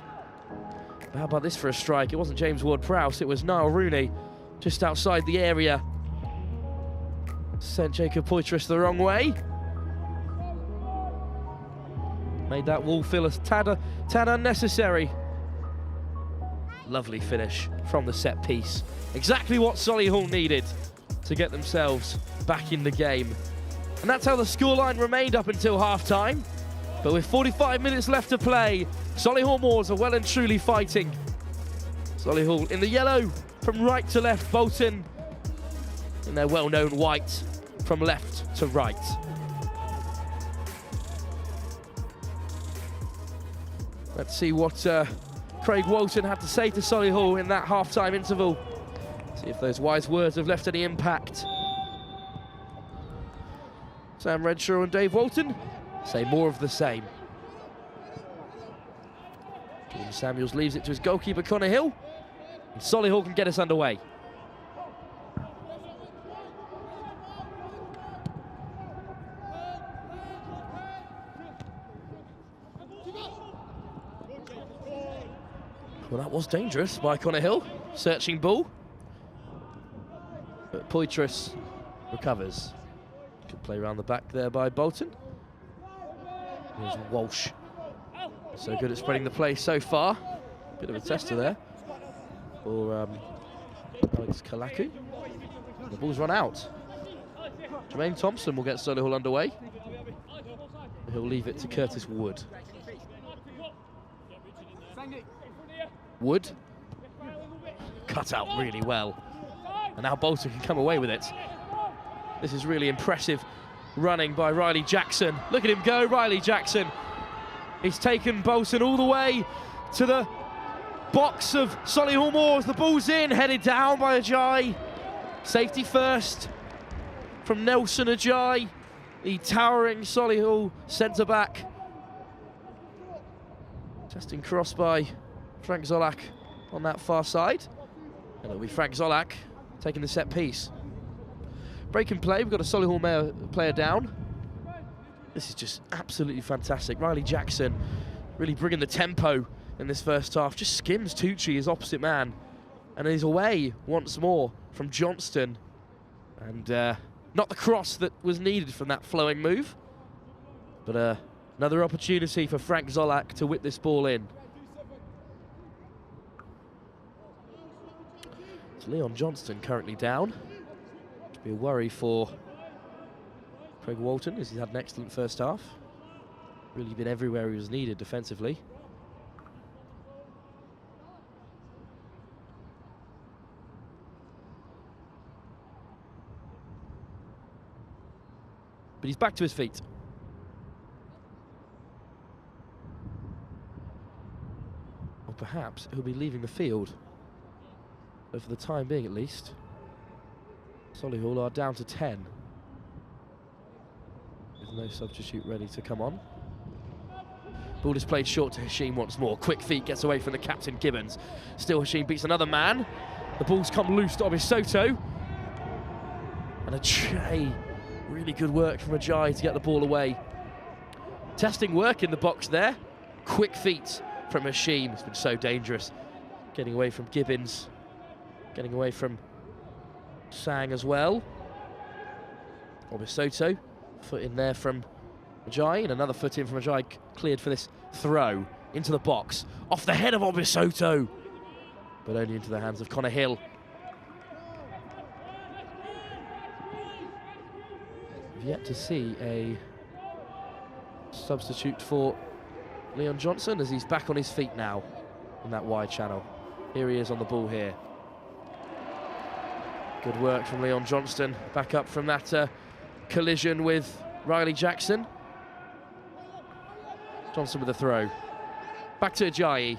But how about this for a strike? It wasn't James Ward-Prowse, it was Niall Rooney just outside the area. Sent Jacob Poitras the wrong way. Made that wall feel a tad unnecessary. Lovely finish from the set piece. Exactly what Solihull needed to get themselves back in the game. And that's how the scoreline remained up until half-time. But with 45 minutes left to play, Solihull Moors are well and truly fighting. Solihull in the yellow from right to left, Bolton in their well-known white from left to right. Let's see what Craig Walton had to say to Solihull in that half-time interval. See if those wise words have left any impact. Sam Redshaw and Dave Walton say more of the same. Jordan Samuels leaves it to his goalkeeper Connor Hill, and Solihull can get us underway. Well, that was dangerous by Connor Hill, searching ball. But Poitras recovers. Good play around the back there by Bolton. Here's Walsh. So good at spreading the play so far. Bit of a tester there for Alex Kalaku. The ball's run out. Jermaine Thompson will get Solihull underway. He'll leave it to Curtis Wood. Wood cut out really well. And now Bolton can come away with it. This is really impressive running by Riley Jackson. Look at him go, Riley Jackson. He's taken Bolton all the way to the box of Solihull Moors. The ball's in, headed down by Ajayi. Safety first from Nelson Ajayi, the towering Solihull centre-back. Testing cross by Frank Zolak on that far side. And it'll be Frank Zolak taking the set piece. Break and play, we've got a Solihull player down. This is just absolutely fantastic. Riley Jackson really bringing the tempo in this first half. Just skims Tucci, his opposite man. And he's away once more from Johnston. And not the cross that was needed from that flowing move. But another opportunity for Frank Zolak to whip this ball in. It's Leon Johnston currently down. Be a worry for Craig Walton, as he's had an excellent first half. Really been everywhere he was needed defensively. But he's back to his feet. Or perhaps he'll be leaving the field. But for the time being at least. Solihull are down to 10. With no substitute ready to come on. Ball is played short to Hashim once more. Quick feet gets away from the captain Gibbons. Still Hashim beats another man. The ball's come loose to Obisoto. And Ajayi. Really good work from Ajayi to get the ball away. Testing work in the box there. quick feet from Hashim. It's been so dangerous. Getting away from Gibbons. Getting away from Sang as well. Obisoto, foot in there from Ajayi, and another foot in from Ajayi, cleared for this throw into the box. Off the head of Obisoto, but only into the hands of Connor Hill. We've yet to see a substitute for Leon Johnson, as he's back on his feet now in that wide channel. Here he is on the ball here. Good work from Leon Johnston, back up from that collision with Riley Jackson. Johnson with a throw. Back to Ajayi.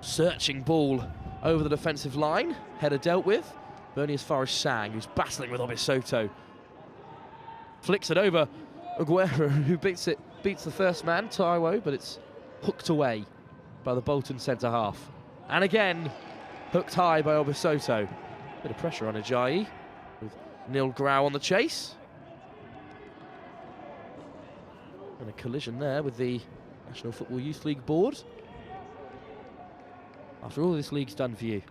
Searching ball over the defensive line. Header dealt with, but only as far as Sang, who's battling with Obisoto. Flicks it over. Aguero, who beats the first man, Taiwo, but it's hooked away by the Bolton centre-half. And again, hooked high by Obisoto. Bit of pressure on Ajayi, with Neil Grau on the chase. And a collision there with the National Football Youth League board. After all this league's done for you.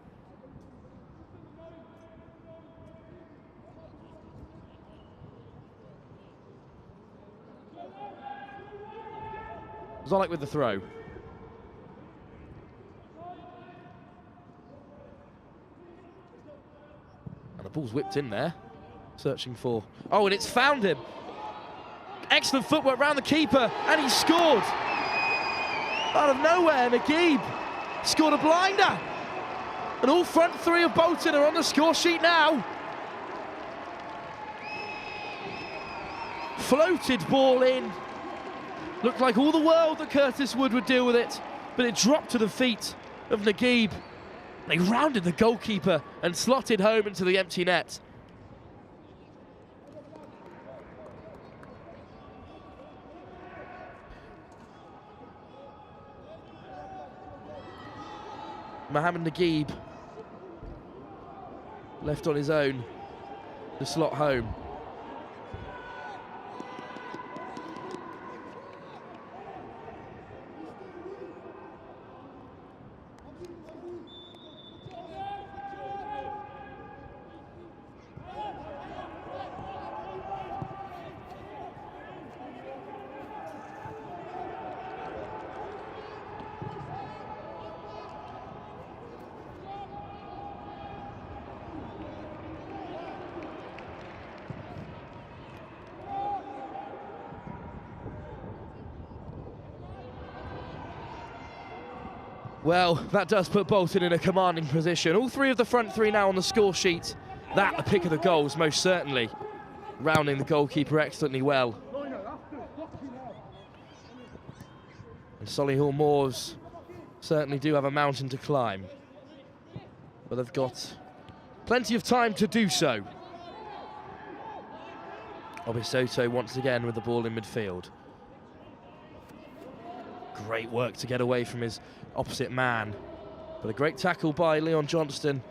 Zolik with the throw. And the ball's whipped in there, searching for... Oh, and it's found him. Excellent footwork round the keeper, and he scored. Out of nowhere, Naguib scored a blinder. And all front three of Bolton are on the score sheet now. Floated ball in. Looked like all the world that Curtis Wood would deal with it, but it dropped to the feet of Naguib. They rounded the goalkeeper and slotted home into the empty net. Mohamed Naguib left on his own to slot home. Well, that does put Bolton in a commanding position. All three of the front three now on the score sheet. That, the pick of the goals, most certainly. Rounding the goalkeeper excellently well. And Solihull Moors certainly do have a mountain to climb. But they've got plenty of time to do so. Obisoto once again with the ball in midfield. Great work to get away from his opposite man. But a great tackle by Leon Johnston.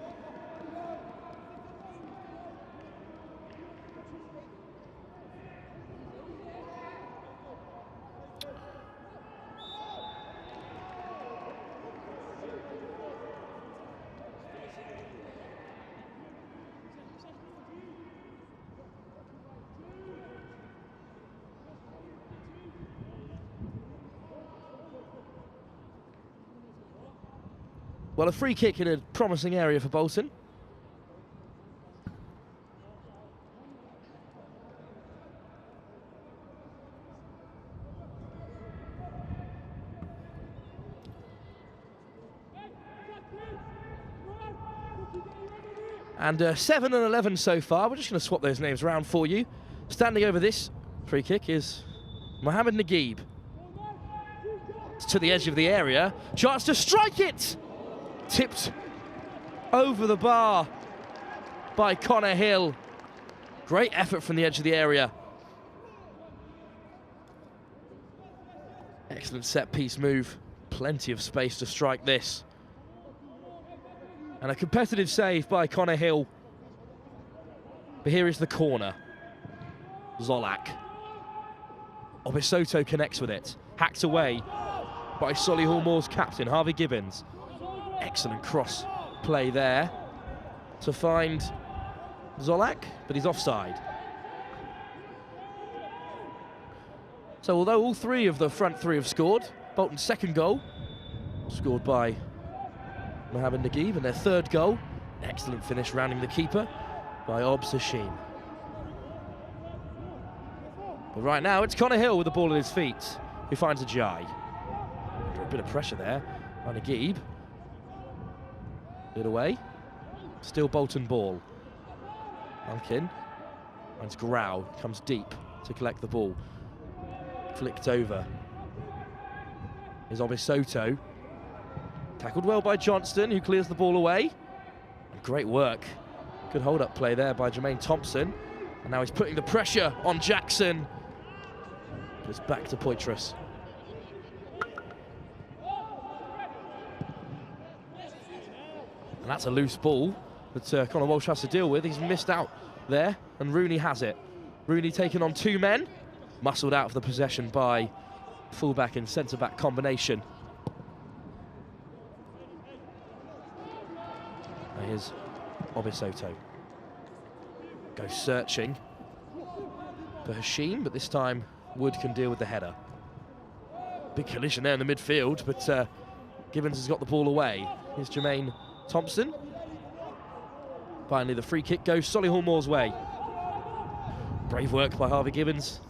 Well, a free kick in a promising area for Bolton. And 7 and 11 so far. We're just going to swap those names around for you. Standing over this free kick is Mohamed Naguib. It's to the edge of the area. Chance to strike it! Tipped over the bar by Connor Hill. Great effort from the edge of the area. Excellent set-piece move. Plenty of space to strike this. And a competitive save by Connor Hill. But here is the corner. Zolak. Obisoto connects with it. Hacked away by Solihull Moors captain, Harvey Gibbons. Excellent cross play there to find Zolak, but he's offside. So although all three of the front three have scored, Bolton's second goal scored by Mohamed Naguib, and their third goal, excellent finish rounding the keeper by Obs Hashim. But right now it's Connor Hill with the ball at his feet, who finds a Jai. Under a bit of pressure there by Naguib. It away. Still Bolton ball. Malkin finds Grau, comes deep to collect the ball. Flicked over. Is Obisoto. Tackled well by Johnston, who clears the ball away. And great work. Good hold-up play there by Jermaine Thompson. And now he's putting the pressure on Jackson. It's back to Poitras. And that's a loose ball that Connor Walsh has to deal with. He's missed out there, and Rooney has it. Rooney taking on two men. Muscled out of the possession by fullback and centre-back combination. Now here's Obisoto. Goes searching for Hashim, but this time Wood can deal with the header. Big collision there in the midfield, but Gibbons has got the ball away. Here's Jermaine Thompson. Finally, the free kick goes Solihull Moors' way. Brave work by Harvey Gibbons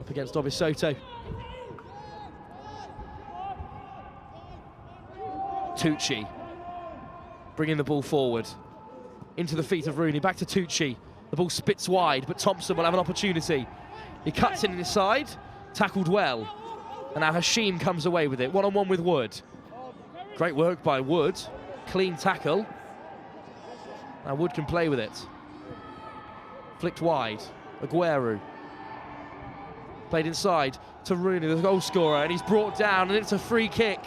up against Obisoto. Tucci bringing the ball forward into the feet of Rooney. Back to Tucci. The ball spits wide, but Thompson will have an opportunity. He cuts in inside, tackled well, and now Hashim comes away with it. One-on-one with Wood. Great work by Wood. Clean tackle. Now Wood can play with it. Flicked wide. Aguero. Played inside to Rooney, the goal scorer, and he's brought down, and it's a free kick.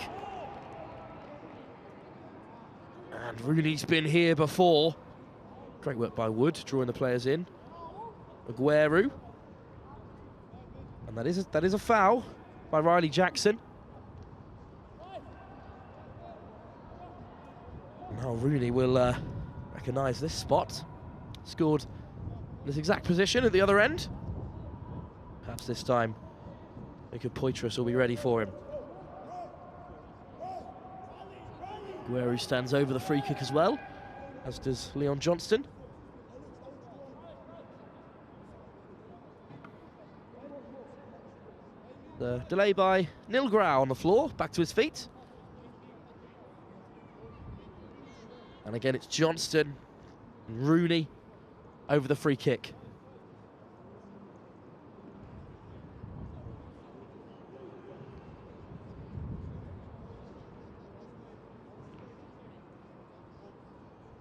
And Rooney's been here before. Great work by Wood, drawing the players in. Aguero. And that is a foul by Riley Jackson. Now Rooney will recognise this spot. Scored in this exact position at the other end. Perhaps this time Jacob Poitras will be ready for him. Aguero stands over the free kick as well, as does Leon Johnston. The delay by Neil Grau on the floor, back to his feet. And again, it's Johnston and Rooney over the free kick.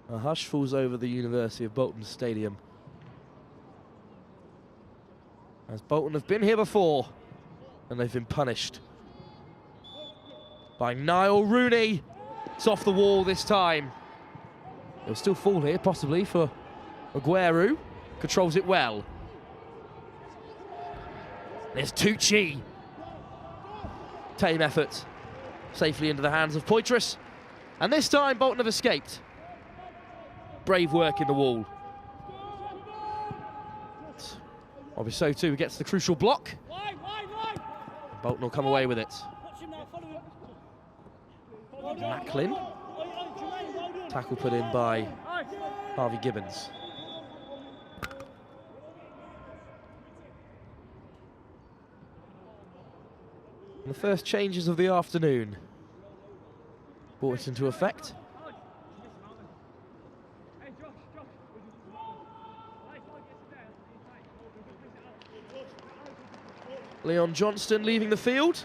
A hush falls over the University of Bolton Stadium, as Bolton have been here before and they've been punished by Niall Rooney. It's off the wall this time. It'll still fall here, possibly, for Aguero. Controls it well. There's Tucci. Tame effort. Safely into the hands of Poitras. And this time, Bolton have escaped. Brave work in the wall. Obisoto who gets the crucial block. Bolton will come away with it. Macklin. Tackle put in by Harvey Gibbons. And the first changes of the afternoon brought into effect. Leon Johnston leaving the field.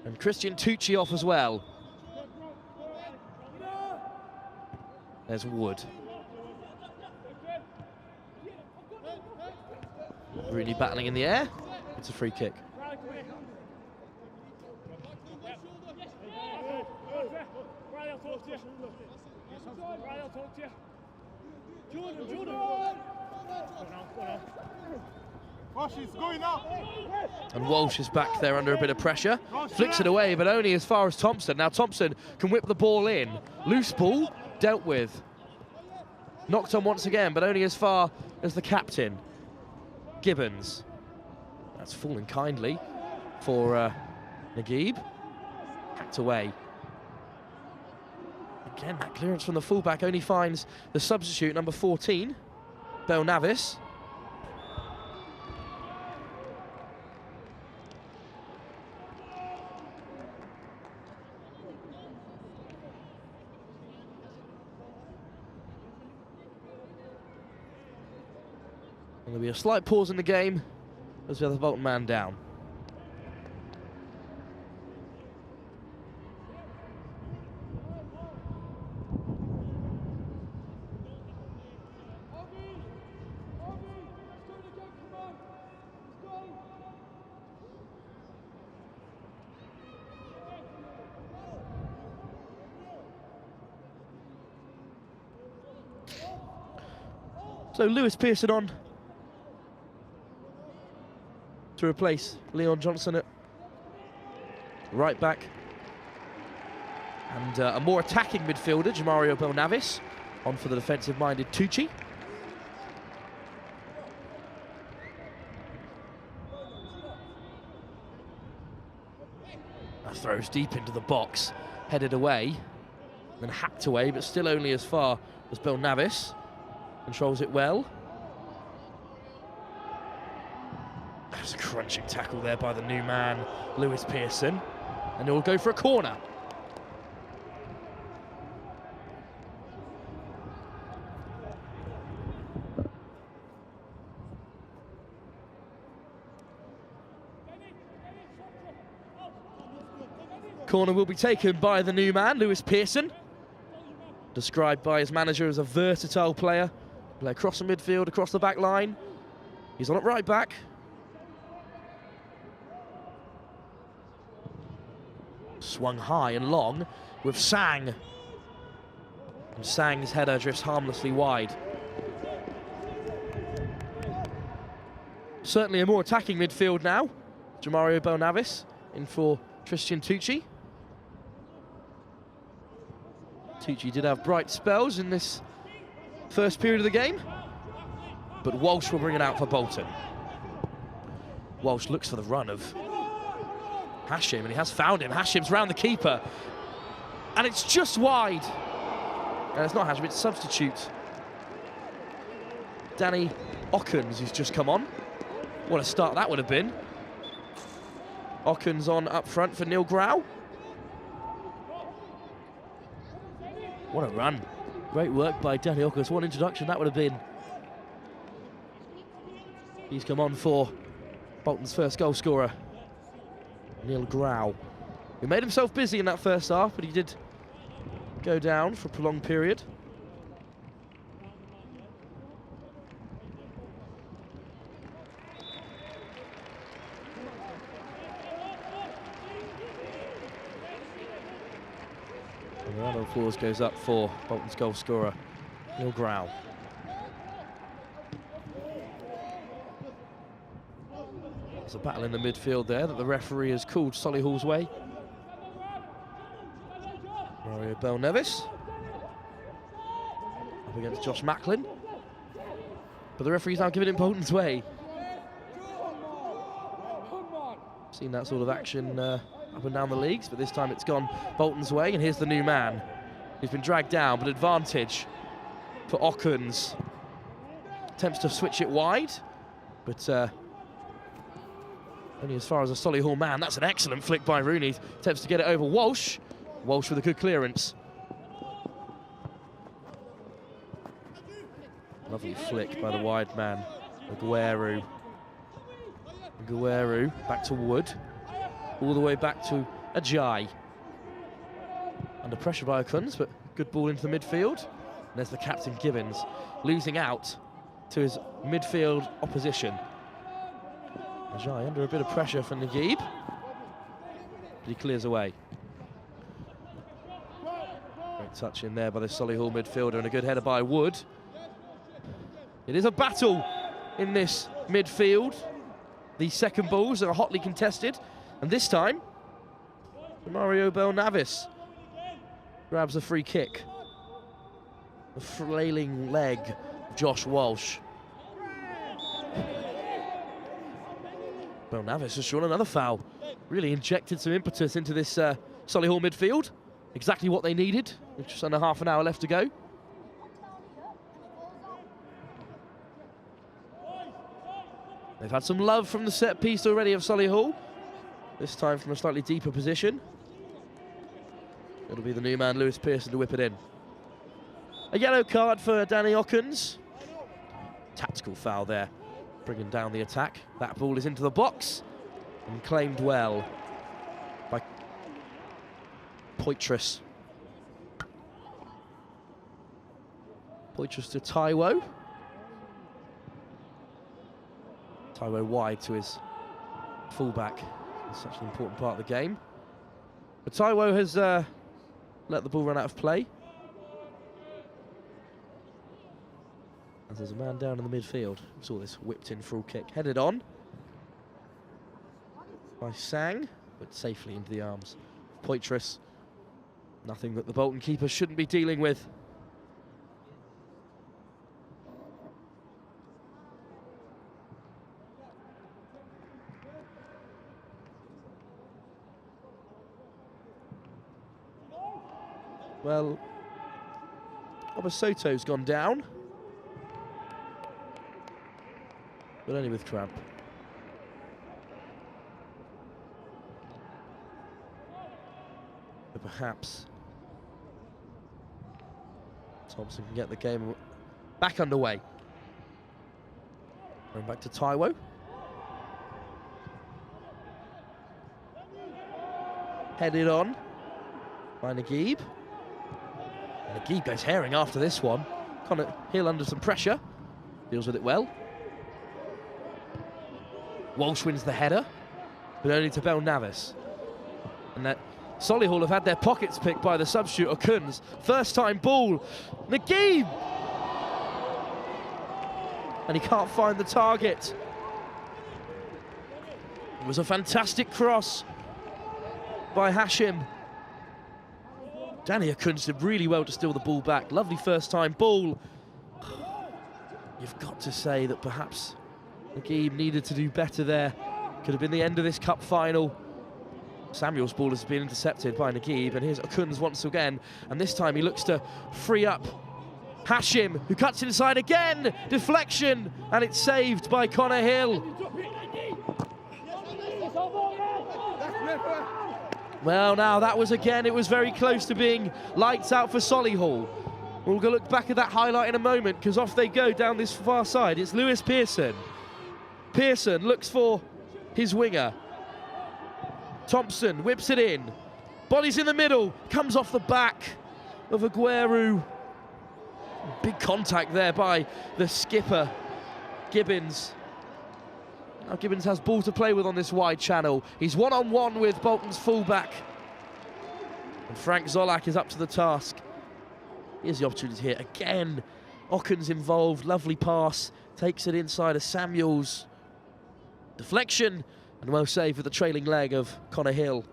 And Christian Tucci off as well. There's Wood. Rooney battling in the air. It's a free kick. And Walsh is back there under a bit of pressure. Flicks it away, but only as far as Thompson. Now Thompson can whip the ball in. Loose ball, dealt with. Knocked on once again, but only as far as the captain, Gibbons. That's fallen kindly for Naguib. Hacked away. Again, that clearance from the fullback only finds the substitute, number 14, Belnavis. There'll be a slight pause in the game as we have the Bolton man down. So Lewis Pearson on to replace Leon Johnson at right back. And a more attacking midfielder, Jamario Belnavis, on for the defensive-minded Tucci. That throws deep into the box, headed away, then hacked away, but still only as far as Belnavis. Controls it well. There's a crunching tackle there by the new man, Lewis Pearson. And he'll go for a corner. Corner will be taken by the new man, Lewis Pearson. Described by his manager as a versatile player. Play across the midfield, across the back line. He's on at right back. Swung high and long with Sang. And Sang's header drifts harmlessly wide. Certainly a more attacking midfield now. Jamario Belnavis in for Christian Tucci. Tucci did have bright spells in this first period of the game, but Walsh will bring it out for Bolton. Walsh looks for the run of Hashim, and he has found him. Hashim's round the keeper, and it's just wide. And it's not Hashim, it's substitute Danny Ockens, who's just come on. What a start that would have been. Ockens on up front for Neil Grau. What a run. Great work by Danny Ockens. What introduction that would have been. He's come on for Bolton's first goal scorer, Neil Grau, who made himself busy in that first half, but he did go down for a prolonged period. And the round of applause goes up for Bolton's goal scorer, Neil Grau. There's a battle in the midfield there that the referee has called Solihull's way. Mario Belnavis up against Josh Macklin, but the referee's now giving it Bolton's way. Seen that sort of action up and down the leagues, but this time it's gone Bolton's way, and here's the new man who's been dragged down, but advantage for Ockens. Attempts to switch it wide, but only as far as a Solihull man. That's an excellent flick by Rooney. Attempts to get it over Walsh. Walsh with a good clearance. Lovely flick by the wide man, Aguero. Aguero back to Wood. All the way back to Ajay. Under pressure by Ockens, but good ball into the midfield. And there's the captain, Gibbons, losing out to his midfield opposition. Ajay under a bit of pressure from Naguib, but he clears away. Great touch in there by the Solihull midfielder and a good header by Wood. It is a battle in this midfield. The second balls are hotly contested, and this time Mario Belnavis grabs a free kick. The flailing leg of Josh Walsh. Belnavis has drawn another foul. Really injected some impetus into this Solihull midfield. Exactly what they needed, with just under half an hour left to go. They've had some love from the set piece already of Solihull. This time from a slightly deeper position. It'll be the new man, Lewis Pearson, to whip it in. A yellow card for Danny Ockens. Tactical foul there, bringing down the attack. That ball is into the box and claimed well by Poitras. Poitras to Taiwo. Taiwo wide to his fullback. It's such an important part of the game. But Taiwo has let the ball run out of play. As there's a man down in the midfield. We saw this whipped in full kick. Headed on by Sang, but safely into the arms of Poitras. Nothing that the Bolton keeper shouldn't be dealing with. Well, Obasoto's gone down, but only with cramp. But perhaps Thompson can get the game back underway. Going back to Taiwo. Headed on by Naguib. Naguib goes herring after this one. Connor Hill under some pressure. Deals with it well. Walsh wins the header, but only to Belnavis. And that Solihull have had their pockets picked by the substitute Okuns. First time ball. Naguib! And he can't find the target. It was a fantastic cross by Hashim. Danny Okuns did really well to steal the ball back. Lovely first time ball. You've got to say that perhaps Naguib needed to do better there. Could have been the end of this cup final. Samuel's ball has been intercepted by Naguib, and here's Okuns once again, and this time he looks to free up Hashim, who cuts inside again. Deflection, and it's saved by Connor Hill. Well, now that was again, it was very close to being lights out for Solihull. We'll go look back at that highlight in a moment, because off they go down this far side. It's Lewis Pearson. Pearson looks for his winger. Thompson whips it in. Body's in the middle, comes off the back of Aguero. Big contact there by the skipper, Gibbons. Now Gibbons has ball to play with on this wide channel. He's one-on-one with Bolton's fullback. And Frank Zolak is up to the task. Here's the opportunity here again. Ockens involved, lovely pass. Takes it inside of Samuels. Deflection, and well saved with the trailing leg of Connor Hill.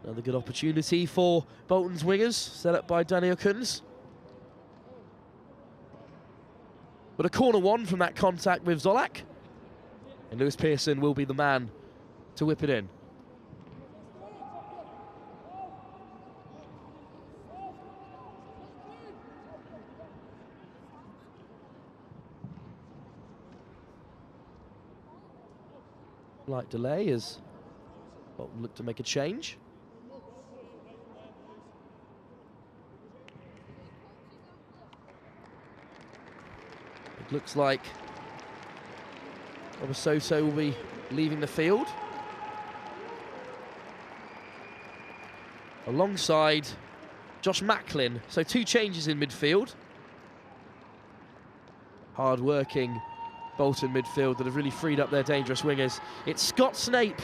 Another good opportunity for Bolton's wingers, set up by Danny Okuns. But a corner one from that contact with Zolak. And Lewis Pearson will be the man to whip it in. Slight delay as Bolton look to make a change. It looks like Obasoto will be leaving the field. Alongside Josh Macklin. So two changes in midfield. Hard-working Bolton midfield that have really freed up their dangerous wingers. It's Scott Snape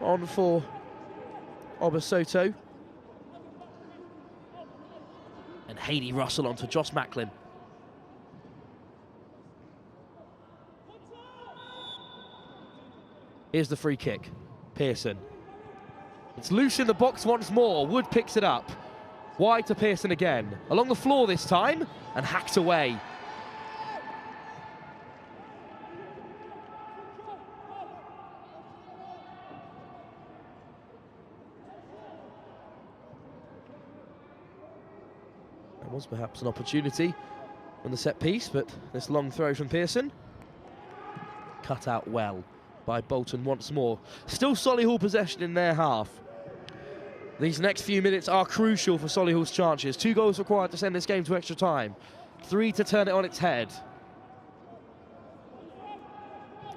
on for Obasoto. And Hayley Russell onto Josh Macklin. Here's the free kick. Pearson. It's loose in the box once more. Wood picks it up. Wide to Pearson again. Along the floor this time and hacked away. That was perhaps an opportunity on the set piece, but this long throw from Pearson cut out well by Bolton once more. Still Solihull possession in their half. These next few minutes are crucial for Solihull's chances. 2 goals required to send this game to extra time. 3 to turn it on its head.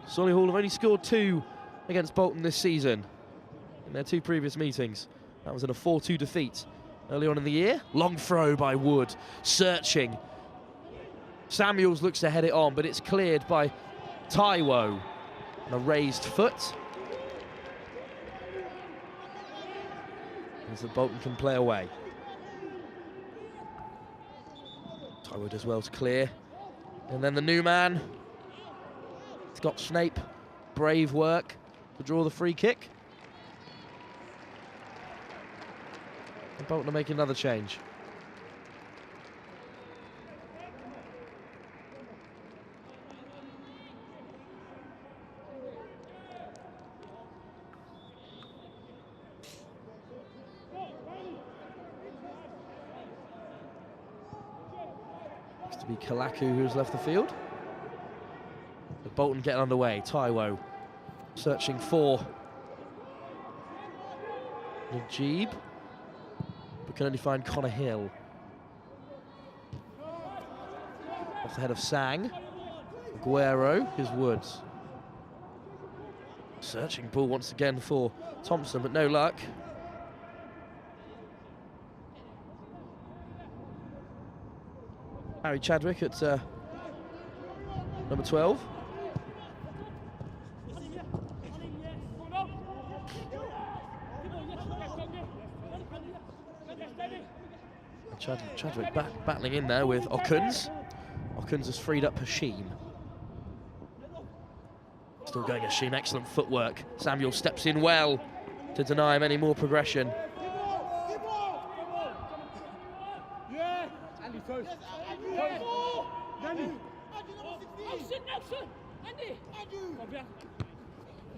Solihull have only scored 2 against Bolton this season in their 2 previous meetings. That was in a 4-2 defeat early on in the year. Long throw by Wood, searching. Samuels looks to head it on, but it's cleared by Taiwo. On a raised foot. As the Bolton can play away. Taiwo does well to clear. And then the new man, Scott Snape, brave work to draw the free kick. And Bolton are making another change. Be Kalaku who's left the field. But Bolton getting underway. Taiwo searching for Najib, but can only find Connor Hill. Off the head of Sang. Aguero, his Woods. Searching ball once again for Thompson, but no luck. Harry Chadwick at number 12. Chadwick battling in there with Okuns. Okuns has freed up Hashim. Still going Hashim, excellent footwork. Samuel steps in well to deny him any more progression.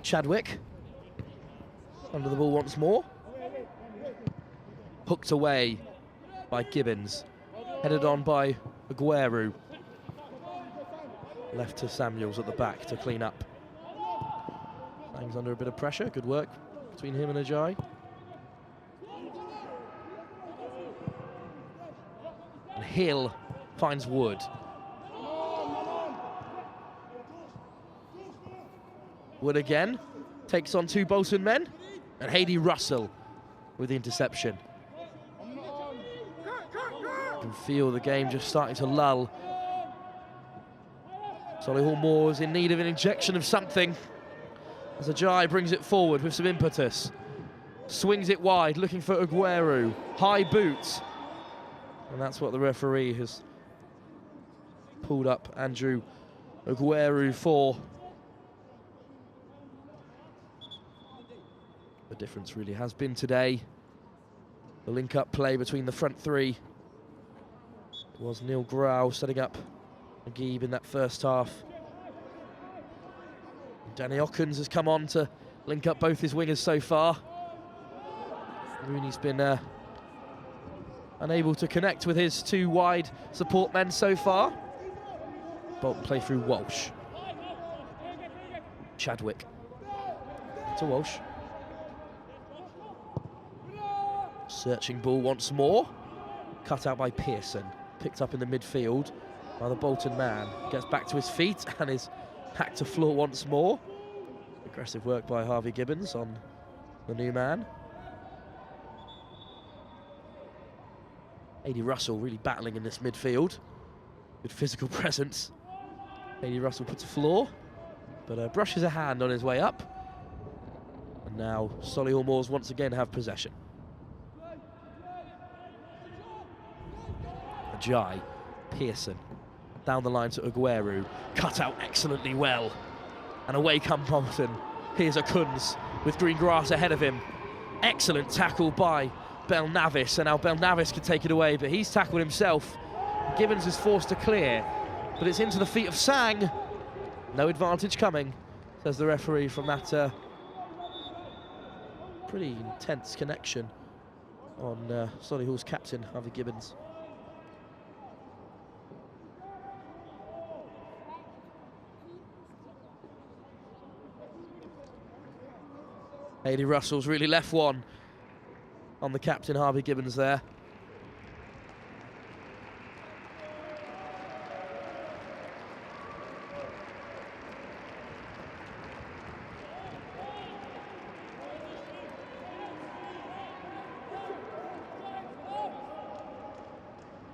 Chadwick under the ball once more. Hooked away by Gibbons. Headed on by Aguero. Left to Samuels at the back to clean up. Lang's under a bit of pressure. Good work between him and Ajay. And Hill finds Wood. Wood again takes on 2 Bolton men, and Hayley Russell with the interception. You can feel the game just starting to lull. Solihull Moors in need of an injection of something as Ajay brings it forward with some impetus. Swings it wide, looking for Aguero. High boots. And that's what the referee has pulled up Andrew Aguero for. The difference really has been today the link-up play between the front 3. It was Neil Grau setting up Agib in that first half. Danny Okuns has come on to link up both his wingers so far. Rooney's been unable to connect with his 2 wide support men so far. Bolton play through Walsh. Chadwick to Walsh. Searching ball once more. Cut out by Pearson. Picked up in the midfield by the Bolton man. Gets back to his feet and is hacked to floor once more. Aggressive work by Harvey Gibbons on the new man. Hayley Russell really battling in this midfield. Good physical presence. Haley Russell puts a floor, but brushes a hand on his way up. And now Solihull Moors once again have possession. Ajay, Pearson, down the line to Aguero, cut out excellently well. And away come Bolton. Here's Akuns with green grass ahead of him. Excellent tackle by Belnavis, and now Belnavis can take it away, but he's tackled himself. Gibbons is forced to clear, but it's into the feet of Sang. No advantage coming, says the referee from that pretty intense connection on Solihull's captain, Harvey Gibbons. Haley Russell's really left one on the captain, Harvey Gibbons there.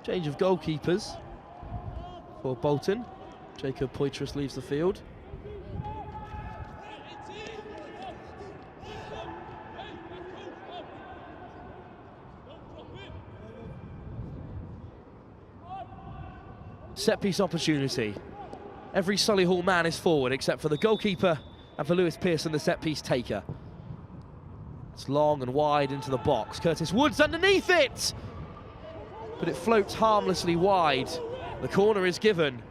Change of goalkeepers for Bolton. Jacob Poitras leaves the field. Set piece opportunity. Every Solihull man is forward except for the goalkeeper and for Lewis Pearson, the set piece taker. It's long and wide into the box. Curtis Woods underneath it! But it floats harmlessly wide. The corner is given.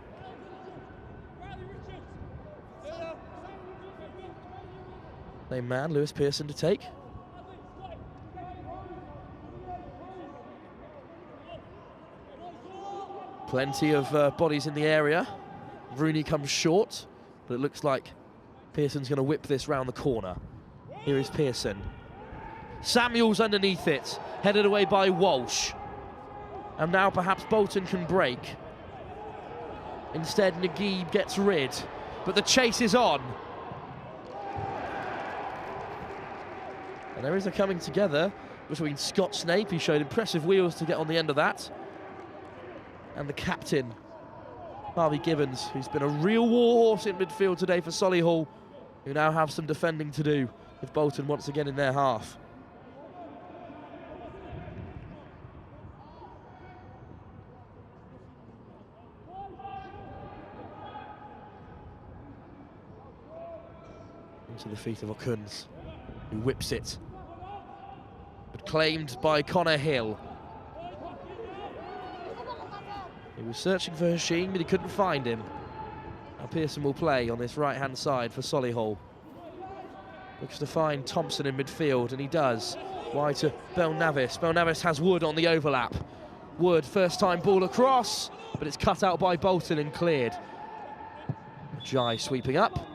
Same man, Lewis Pearson to take. Plenty of bodies in the area. Rooney comes short, but it looks like Pearson's going to whip this round the corner. Here is Pearson. Samuels underneath it, headed away by Walsh. And now perhaps Bolton can break. Instead, Naguib gets rid, but the chase is on. And there is a coming together between Scott Snape, who showed impressive wheels to get on the end of that, and the captain, Harvey Gibbons, who's been a real warhorse in midfield today for Solihull, who now have some defending to do with Bolton once again in their half. Into the feet of Okuns, who whips it, but claimed by Connor Hill. He was searching for Hashim, but he couldn't find him. Now Pearson will play on this right-hand side for Solihull. Looks to find Thompson in midfield, and he does. Wide to Belnavis. Belnavis has Wood on the overlap. Wood, first time ball across, but it's cut out by Bolton and cleared. Jai sweeping up.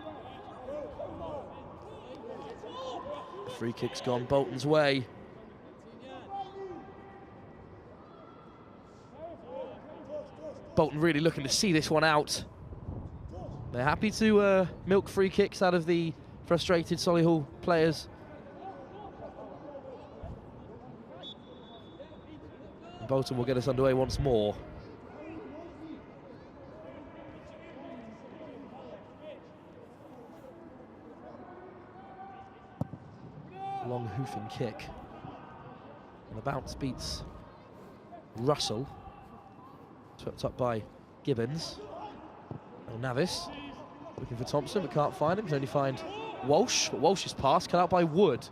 The free kick's gone Bolton's way. Bolton really looking to see this one out. They're happy to milk free kicks out of the frustrated Solihull players. And Bolton will get us underway once more. Long hoofing kick. And the bounce beats Russell. Swept up by Gibbons. Navis looking for Thompson, but can't find him. Can only find Walsh, but Walsh's pass cut out by Wood.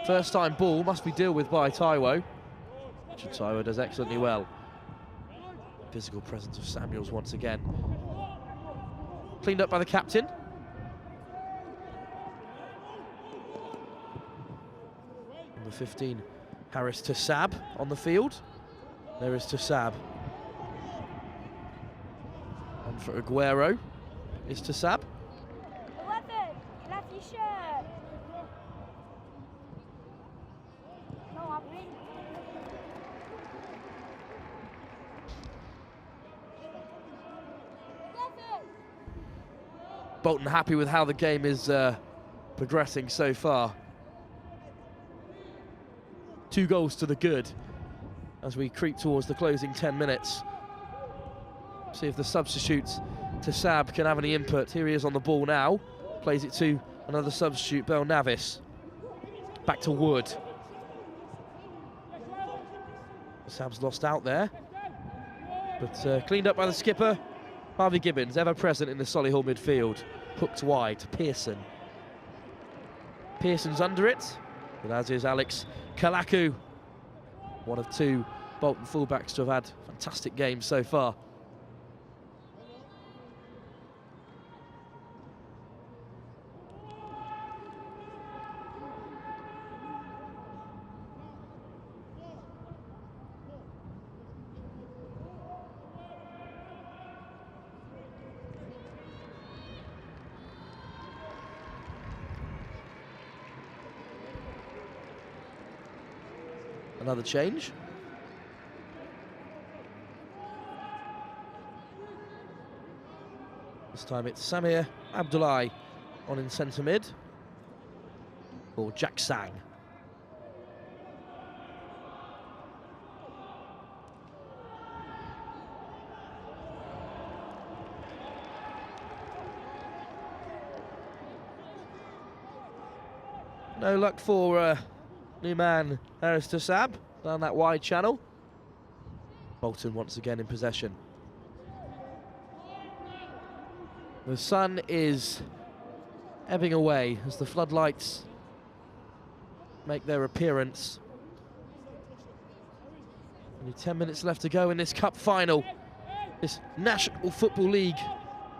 First time ball must be dealt with by Taiwo. Richard Taiwo does excellently well. Physical presence of Samuels once again. Cleaned up by the captain. Number 15, Harris Tassab on the field. There is Tassab. And for Aguero is Tassab. 11, la t-shirt. No, I'm in. Bolton happy with how the game is progressing so far. 2 goals to the good as we creep towards the closing 10 minutes. See if the substitutes Sab can have any input. Here he is on the ball now. Plays it to another substitute, Bel Navis. Back to Wood. Sab's lost out there, but cleaned up by the skipper. Harvey Gibbons, ever present in the Solihull midfield. Hooked wide to Pearson. Pearson's under it, but as is Alex Kalaku. One of two Bolton fullbacks to have had fantastic games so far. Another change. This time it's Samir Abdullahi on in centre mid, or Jack Sang. No luck for new man Harris Tassab down that wide channel. Bolton once again in possession. The sun is ebbing away as the floodlights make their appearance. Only 10 minutes left to go in this cup final, this National Football League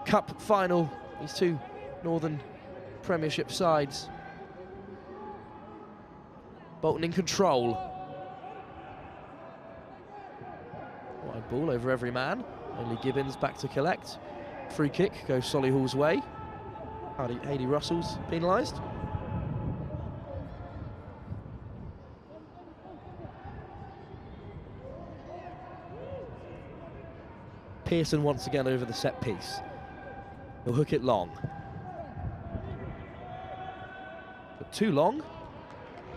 Cup final. These two Northern Premiership sides. Bolton in control. Wide ball over every man. Only Gibbons back to collect. Free kick goes Solihull's way. Hayley Russell's penalised. Pearson once again over the set piece. He'll hook it long. But too long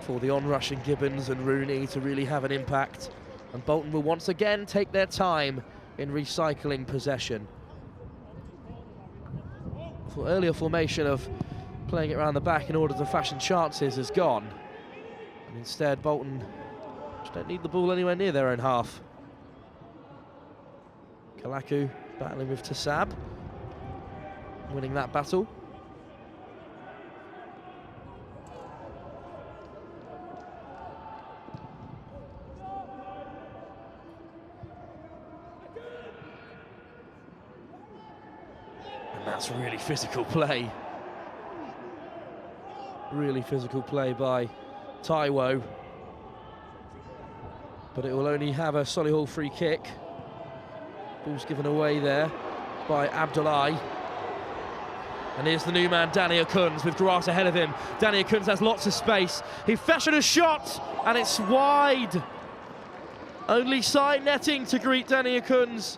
for the on-rushing Gibbons and Rooney to really have an impact. And Bolton will once again take their time in recycling possession. The earlier formation of playing it around the back in order to fashion chances has gone. And instead, Bolton just don't need the ball anywhere near their own half. Kalaku battling with Tassab, winning that battle. That's really physical play. Really physical play by Taiwo. But it will only have a Solihull free kick. Ball's given away there by Abdullahi. And here's the new man, Danny Akuns, with grass ahead of him. Danny Akuns has lots of space. He fashioned a shot, and it's wide. Only side netting to greet Danny Akuns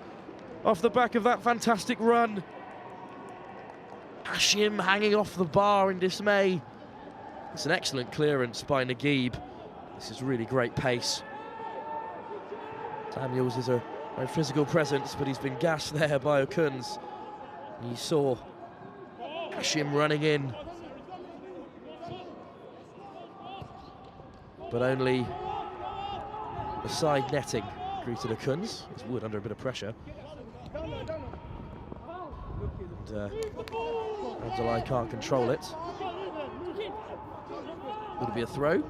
off the back of that fantastic run. Hashim hanging off the bar in dismay. It's an excellent clearance by Naguib. This is really great pace. Daniels is a very physical presence, but he's been gassed there by Akuns. And you saw Hashim running in. But only the side netting greeted Akuns. He's Wood under a bit of pressure. And Abdullahi can't control it. Would it be a throw?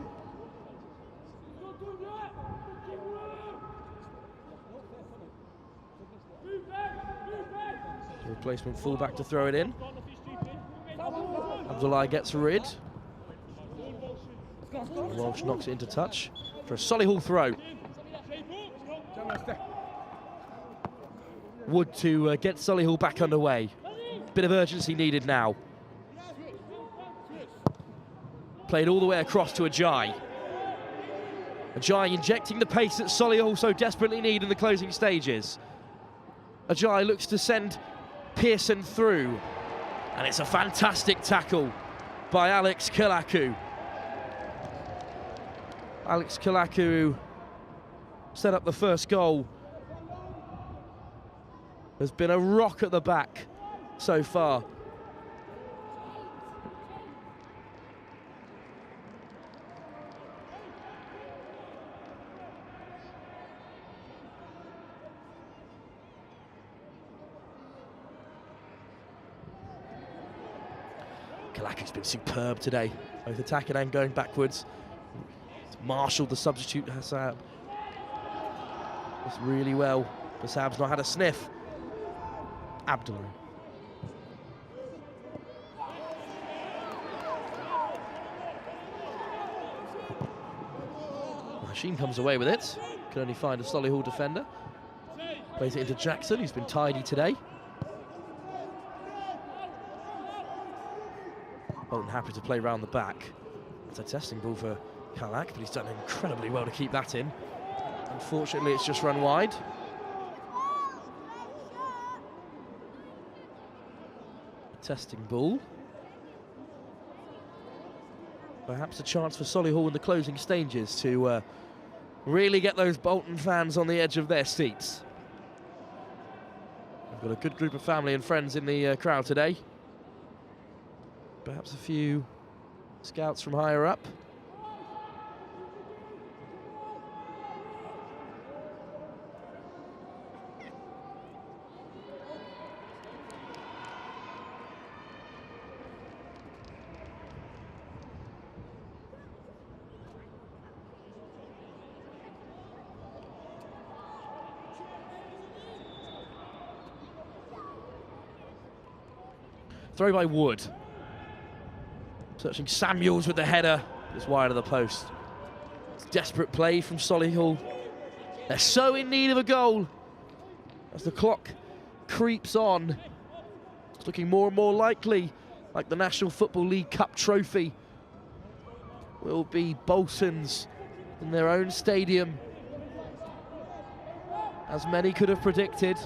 The replacement fullback to throw it in. Abdullahi gets rid. Walsh knocks it into touch for a Solihull throw. Wood to get Solihull back underway. Bit of urgency needed now. Played all the way across to Ajayi. Ajayi injecting the pace that Solihull so desperately need in the closing stages. Ajayi looks to send Pearson through. And it's a fantastic tackle by Alex Kalaku. Alex Kalaku set up the first goal. There's been a rock at the back so far. Kalaki's been superb today, both attacking and going backwards. Marshalled the substitute Hassab. It's really well. Hassab's not had a sniff. Abdullah. Hashim comes away with it. Can only find a Solihull defender. Plays it into Jackson, who's been tidy today. Bolton happy to play round the back. It's a testing ball for Kalak, but he's done incredibly well to keep that in. Unfortunately, it's just run wide. Testing ball. Perhaps a chance for Solihull in the closing stages to really get those Bolton fans on the edge of their seats. We've got a good group of family and friends in the crowd today. Perhaps a few scouts from higher up. Throw by Wood. Searching Samuels with the header. It's wide of the post. It's desperate play from Solihull. They're so in need of a goal. As the clock creeps on, it's looking more and more likely like the National Football League Cup trophy will be Bolton's in their own stadium. As many could have predicted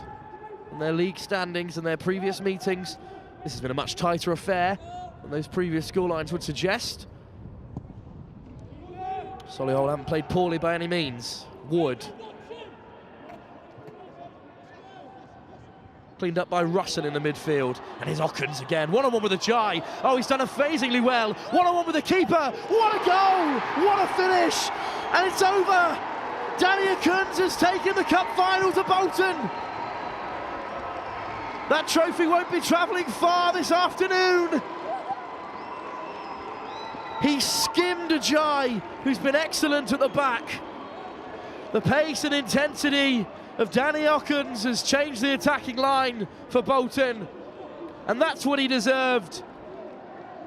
in their league standings and their previous meetings, this has been a much tighter affair than those previous scorelines would suggest. Solihull haven't played poorly by any means. Wood. Cleaned up by Russell in the midfield. And here's Ockens again. One-on-one with Ajay. Oh, he's done amazingly well. One-on-one with the keeper. What a goal! What a finish! And it's over! Danny Ockens has taken the cup final to Bolton. That trophy won't be travelling far this afternoon. He skimmed Ajay, who's been excellent at the back. The pace and intensity of Danny Ockens has changed the attacking line for Bolton. And that's what he deserved.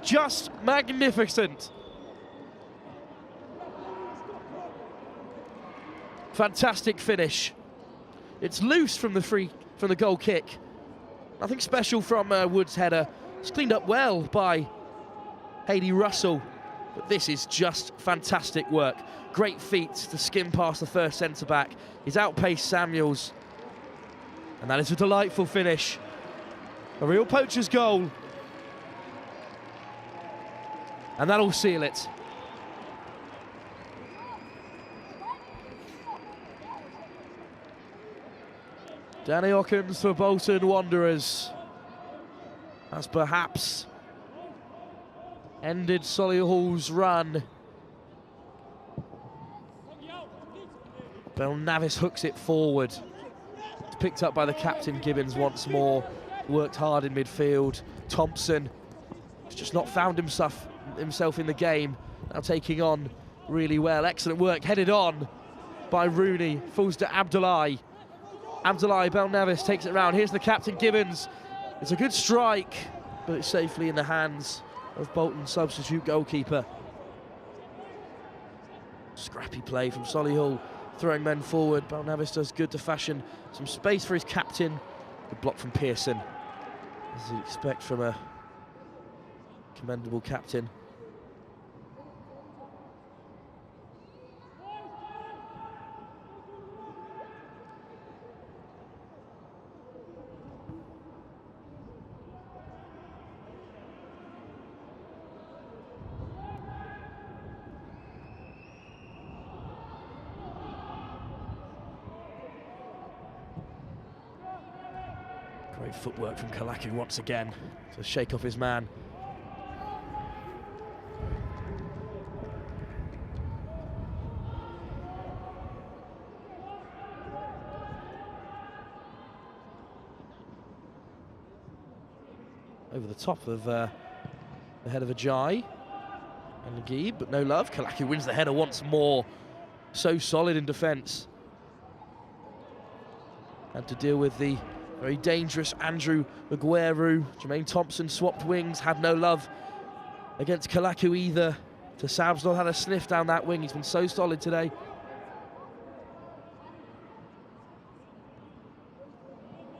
Just magnificent. Fantastic finish. It's loose from the goal kick. Nothing special from Wood's header. It's cleaned up well by Hayley Russell. But this is just fantastic work. Great feet to skim past the first centre-back. He's outpaced Samuels. And that is a delightful finish. A real poacher's goal. And that'll seal it. Danny Ockens for Bolton Wanderers has perhaps ended Solihull's run. Belnavis hooks it forward. It's picked up by the captain, Gibbons, once more. Worked hard in midfield. Thompson has just not found himself in the game. Now taking on really well. Excellent work, headed on by Rooney. Falls to Abdullah. Abdullah Belnavis takes it round. Here's the captain, Gibbons. It's a good strike, but it's safely in the hands of Bolton's substitute goalkeeper. Scrappy play from Solihull, throwing men forward. Belnavis does good to fashion some space for his captain. Good block from Pearson, as you'd expect from a commendable captain. Great footwork from Kalaku once again to shake off his man. Over the top of the head of Ajay and Naguib, but no love. Kalaku wins the header once more. So solid in defence. Had to deal with the very dangerous Andrew Aguero. Jermaine Thompson swapped wings, had no love against Kalaku either. Sabsdol had a sniff down that wing. He's been so solid today.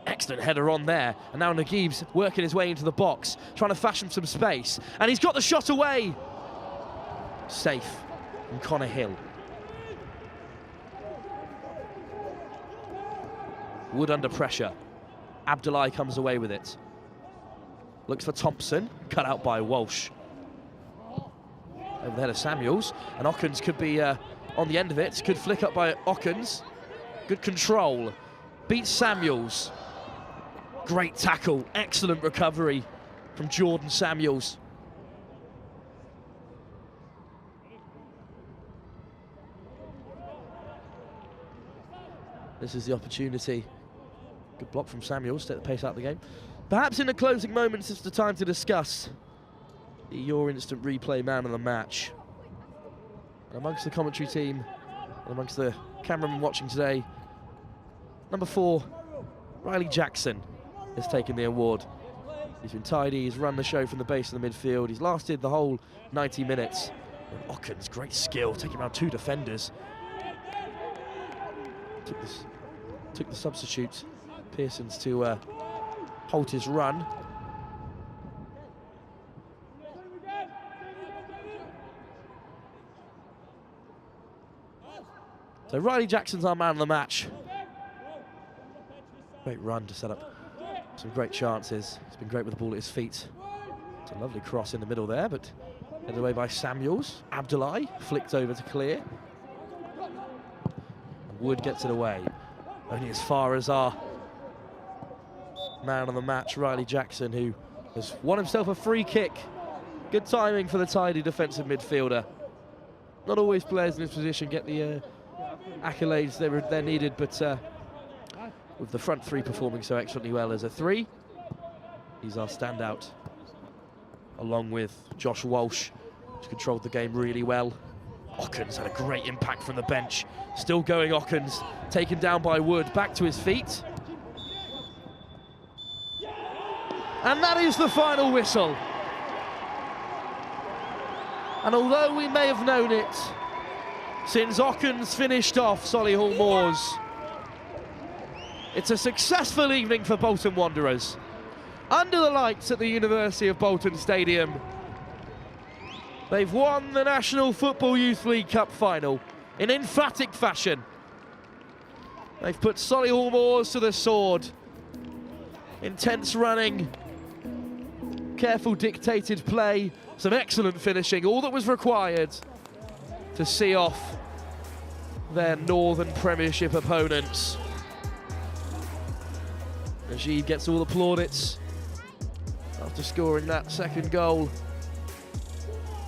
Excellent header on there, and now Naguib's working his way into the box, trying to fashion some space, and he's got the shot away. Safe from Connor Hill. Wood under pressure. Abdullahi comes away with it. Looks for Thompson, cut out by Walsh. Over the head of Samuels, and Ockens could be on the end of it. Could flick up by Ockens. Good control. Beats Samuels. Great tackle, excellent recovery from Jordan Samuels. This is the opportunity. Good block from Samuels, take the pace out of the game. Perhaps in the closing moments, it's the time to discuss your instant replay man of the match. And amongst the commentary team, and amongst the cameramen watching today, number 4, Riley Jackson has taken the award. He's been tidy, he's run the show from the base of the midfield, he's lasted the whole 90 minutes. And Ockens, great skill, taking around 2 defenders. Took the substitute, Pearson's, to halt his run. So Riley Jackson's our man of the match. Great run to set up some great chances. He's been great with the ball at his feet. It's a lovely cross in the middle there, but headed away by Samuels. Abdullahi flicked over to clear. Wood gets it away. Only as far as our man of the match, Riley Jackson, who has won himself a free kick. Good timing for the tidy defensive midfielder. Not always players in this position get the accolades they're needed, but with the front 3 performing so excellently well as a 3, he's our standout, along with Josh Walsh, who's controlled the game really well. Ockens had a great impact from the bench. Still going, Ockens, taken down by Wood, back to his feet. And that is the final whistle. And although we may have known it since Ockens finished off Solihull Moors, it's a successful evening for Bolton Wanderers. Under the lights at the University of Bolton Stadium, they've won the National Football Youth League Cup final in emphatic fashion. They've put Solihull Moors to the sword. Intense running, careful dictated play, some excellent finishing, all that was required to see off their Northern Premiership opponents. Najib gets all the plaudits after scoring that second goal.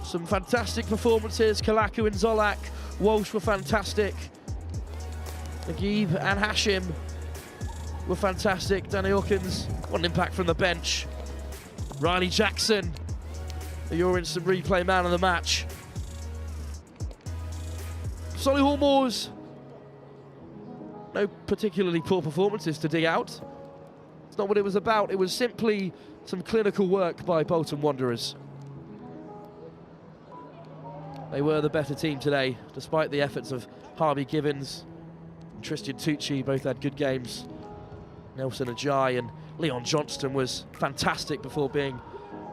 Some fantastic performances. Kalaku and Zolak, Walsh were fantastic. Naguib and Hashim were fantastic. Danny Hawkins, one impact from the bench. Riley Jackson, your instant replay man of the match. Solihull Moors, no particularly poor performances to dig out. It's not what it was about. It was simply some clinical work by Bolton Wanderers. They were the better team today, despite the efforts of Harvey Gibbons and Tristan Tucci. Both had good games. Nelson Ajay and Leon Johnston was fantastic before being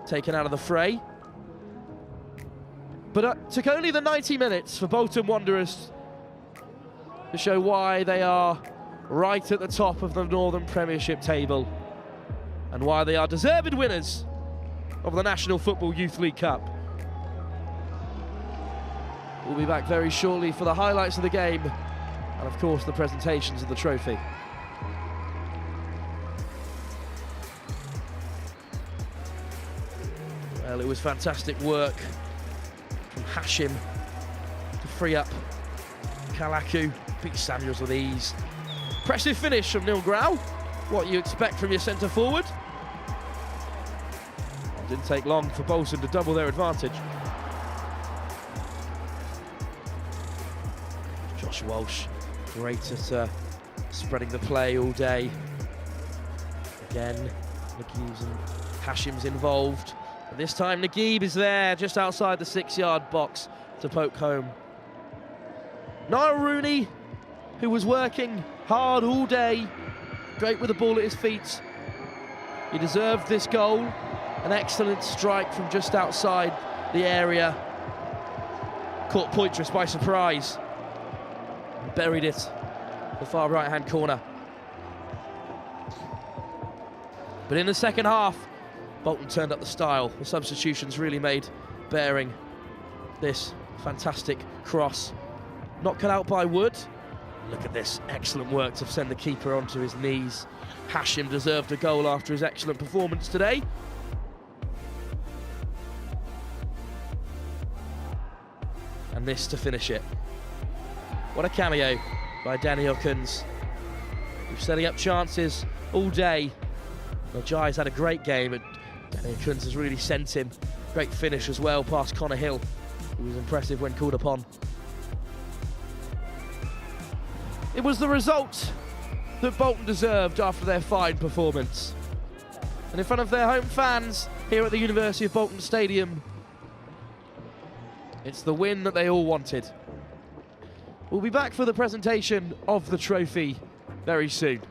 taken out of the fray. But it took only the 90 minutes for Bolton Wanderers to show why they are right at the top of the Northern Premiership table and why they are deserved winners of the National Football Youth League Cup. We'll be back very shortly for the highlights of the game and, of course, the presentations of the trophy. Well, it was fantastic work from Hashim to free up Kalaku. Beat Samuels with ease. Impressive finish from Neil Grau. What you expect from your centre forward. Didn't take long for Bolton to double their advantage. Josh Walsh, great at spreading the play all day. Again, Naguib's and Hashim's involved. And this time Naguib is there just outside the 6-yard box to poke home. Niall Rooney, who was working hard all day, great with the ball at his feet. He deserved this goal. An excellent strike from just outside the area. Caught Poitras by surprise. And buried it in the far right-hand corner. But in the second half, Bolton turned up the style. The substitutions really made bearing this fantastic cross. Not cut out by Wood. Look at this, excellent work to send the keeper onto his knees. Hashim deserved a goal after his excellent performance today. And this to finish it. What a cameo by Danny Huckins. He's setting up chances all day. Jai's had a great game, and Danny Huckins has really sent him. Great finish as well past Connor Hill, who was impressive when called upon. It was the result that Bolton deserved after their fine performance. And in front of their home fans here at the University of Bolton Stadium, it's the win that they all wanted. We'll be back for the presentation of the trophy very soon.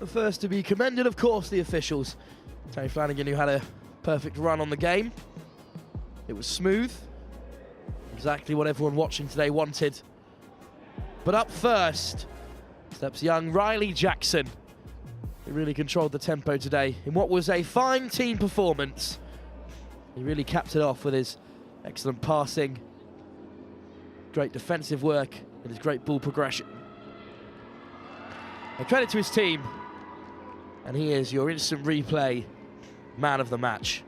The first to be commended, of course, the officials. Terry Flanagan, who had a perfect run on the game. It was smooth. Exactly what everyone watching today wanted. But up first steps young Riley Jackson. He really controlled the tempo today in what was a fine team performance. He really capped it off with his excellent passing, great defensive work, and his great ball progression. A credit to his team. And he is your instant replay man of the match.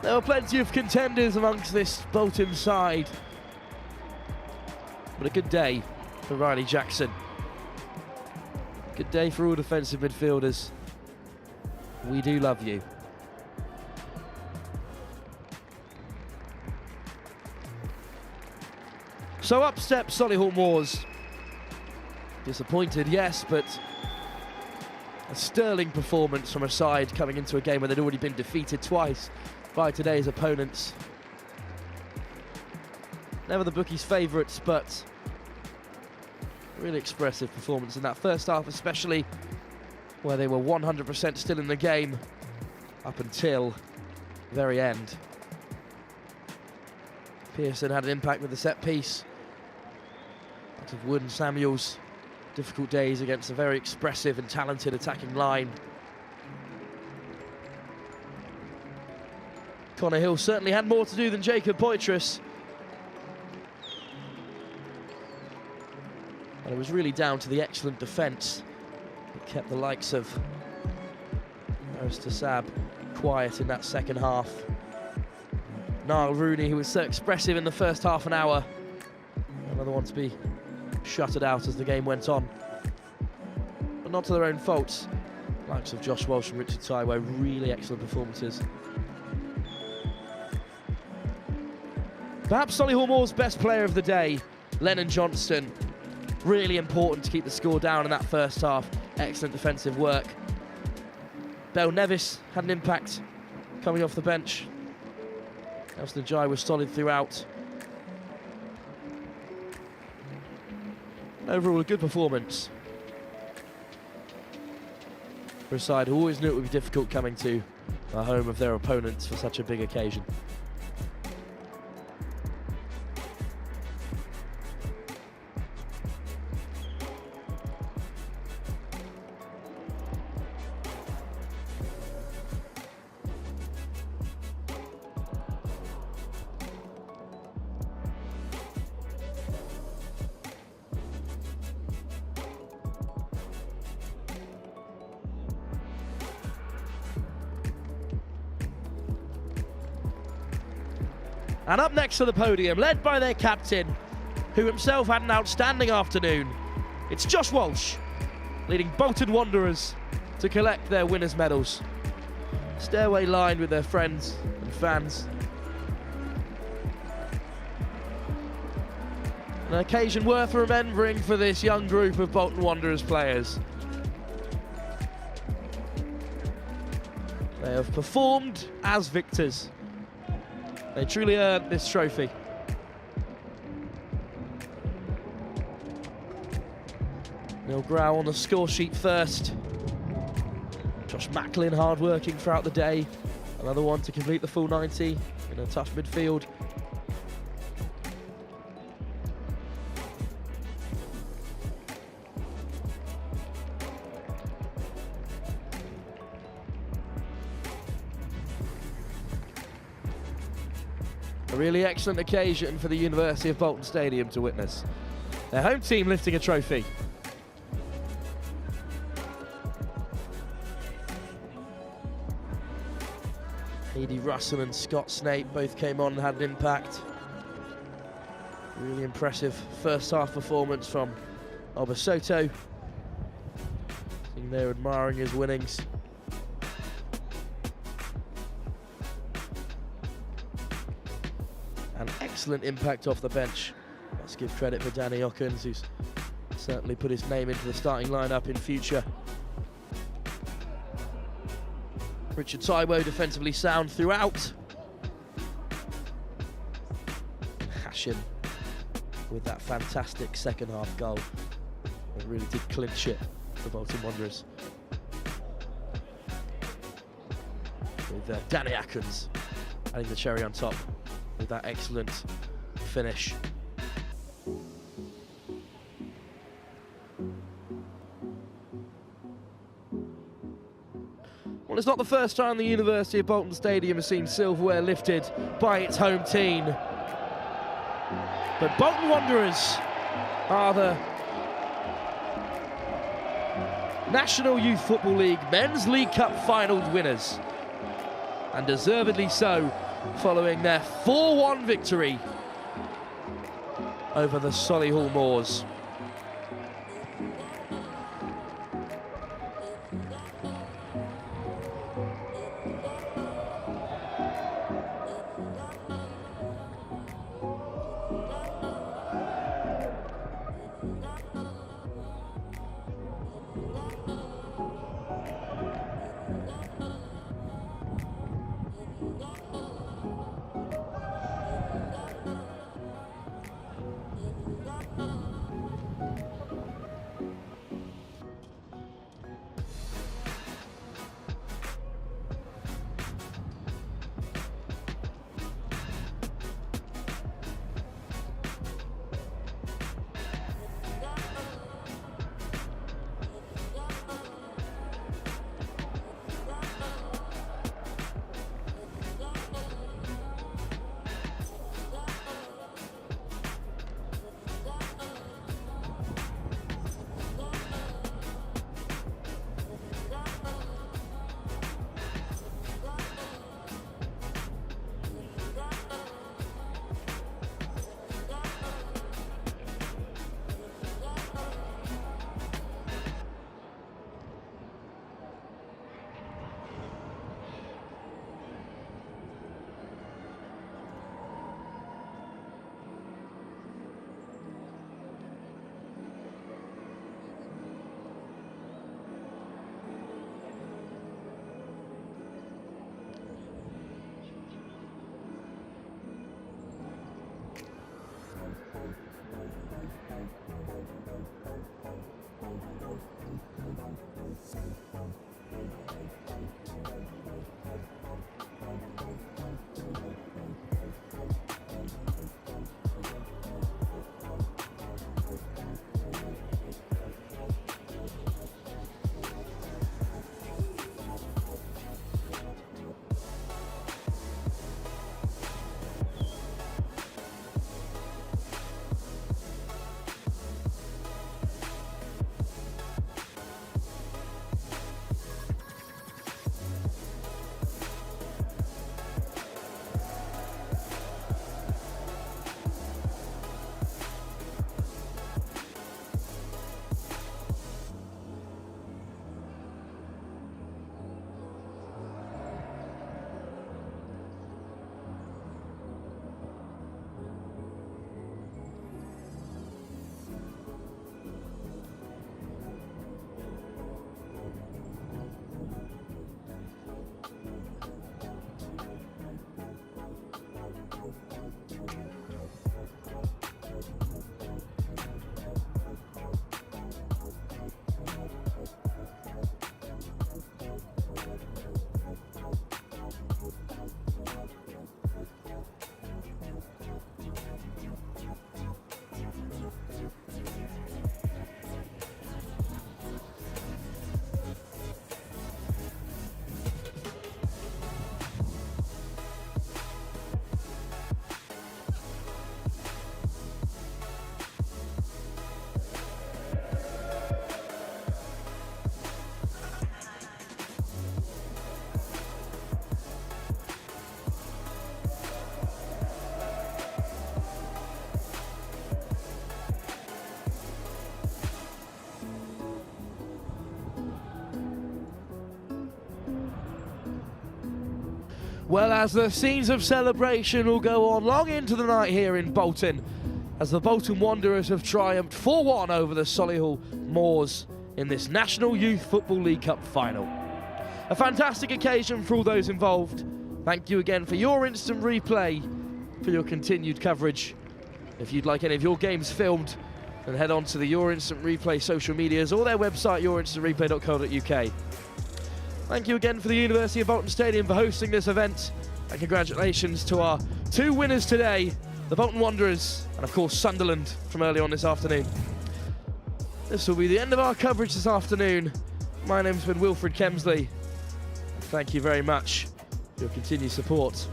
There were plenty of contenders amongst this Bolton side. But a good day for Riley Jackson. Good day for all defensive midfielders. We do love you. So up steps Solihull Moors. Disappointed, yes, but a sterling performance from a side coming into a game where they'd already been defeated twice by today's opponents. Never the bookies' favourites, but really expressive performance in that first half, especially where they were 100% still in the game up until the very end. Pearson had an impact with the set piece. Out of Wood and Samuels. Difficult days against a very expressive and talented attacking line. Connor Hill certainly had more to do than Jacob Poitras. And it was really down to the excellent defence that kept the likes of Aristosab quiet in that second half. Niall Rooney, who was so expressive in the first half an hour, another one to be shuttered out as the game went on. But not to their own faults. Likes of Josh Walsh and Richard Taiwo, really excellent performances. Perhaps Solihull Moors' best player of the day, Lennon Johnston. Really important to keep the score down in that first half. Excellent defensive work. Bell Nevis had an impact coming off the bench. Elston Jai was solid throughout. Overall, a good performance for a side who always knew it would be difficult coming to the home of their opponents for such a big occasion. And up next to the podium, led by their captain, who himself had an outstanding afternoon, it's Josh Walsh, leading Bolton Wanderers to collect their winners' medals. Stairway lined with their friends and fans. An occasion worth remembering for this young group of Bolton Wanderers players. They have performed as victors. They truly earned this trophy. Neil Grau on the score sheet first. Josh Macklin hard-working throughout the day. Another one to complete the full 90 in a tough midfield. A really excellent occasion for the University of Bolton Stadium to witness. Their home team lifting a trophy. Edie Russell and Scott Snape both came on and had an impact. Really impressive first half performance from Obasoto. Seeing there admiring his winnings. An excellent impact off the bench. Let's give credit for Danny Ockens, who's certainly put his name into the starting lineup in future. Richard Taiwo defensively sound throughout. Hashin with that fantastic second half goal. It really did clinch it for Bolton Wanderers. With Danny Ockens adding the cherry on top with that excellent finish. Well, it's not the first time the University of Bolton Stadium has seen silverware lifted by its home team. But Bolton Wanderers are the National Youth Football League Men's League Cup final winners. And deservedly so, following their 4-1 victory over the Solihull Moors. Well, as the scenes of celebration will go on long into the night here in Bolton, as the Bolton Wanderers have triumphed 4-1 over the Solihull Moors in this National Youth Football League Cup final. A fantastic occasion for all those involved. Thank you again for your instant replay, for your continued coverage. If you'd like any of your games filmed, then head on to the Your Instant Replay social medias or their website, yourinstantreplay.co.uk. Thank you again for the University of Bolton Stadium for hosting this event, and congratulations to our two winners today, the Bolton Wanderers and of course Sunderland from early on this afternoon. This will be the end of our coverage this afternoon. My name's been Wilfred Kemsley. Thank you very much for your continued support.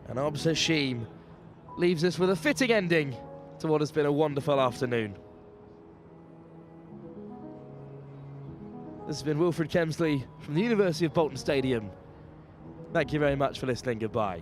And Obs Hashim leaves us with a fitting ending to what has been a wonderful afternoon. This has been Wilfred Kemsley from the University of Bolton Stadium. Thank you very much for listening. Goodbye.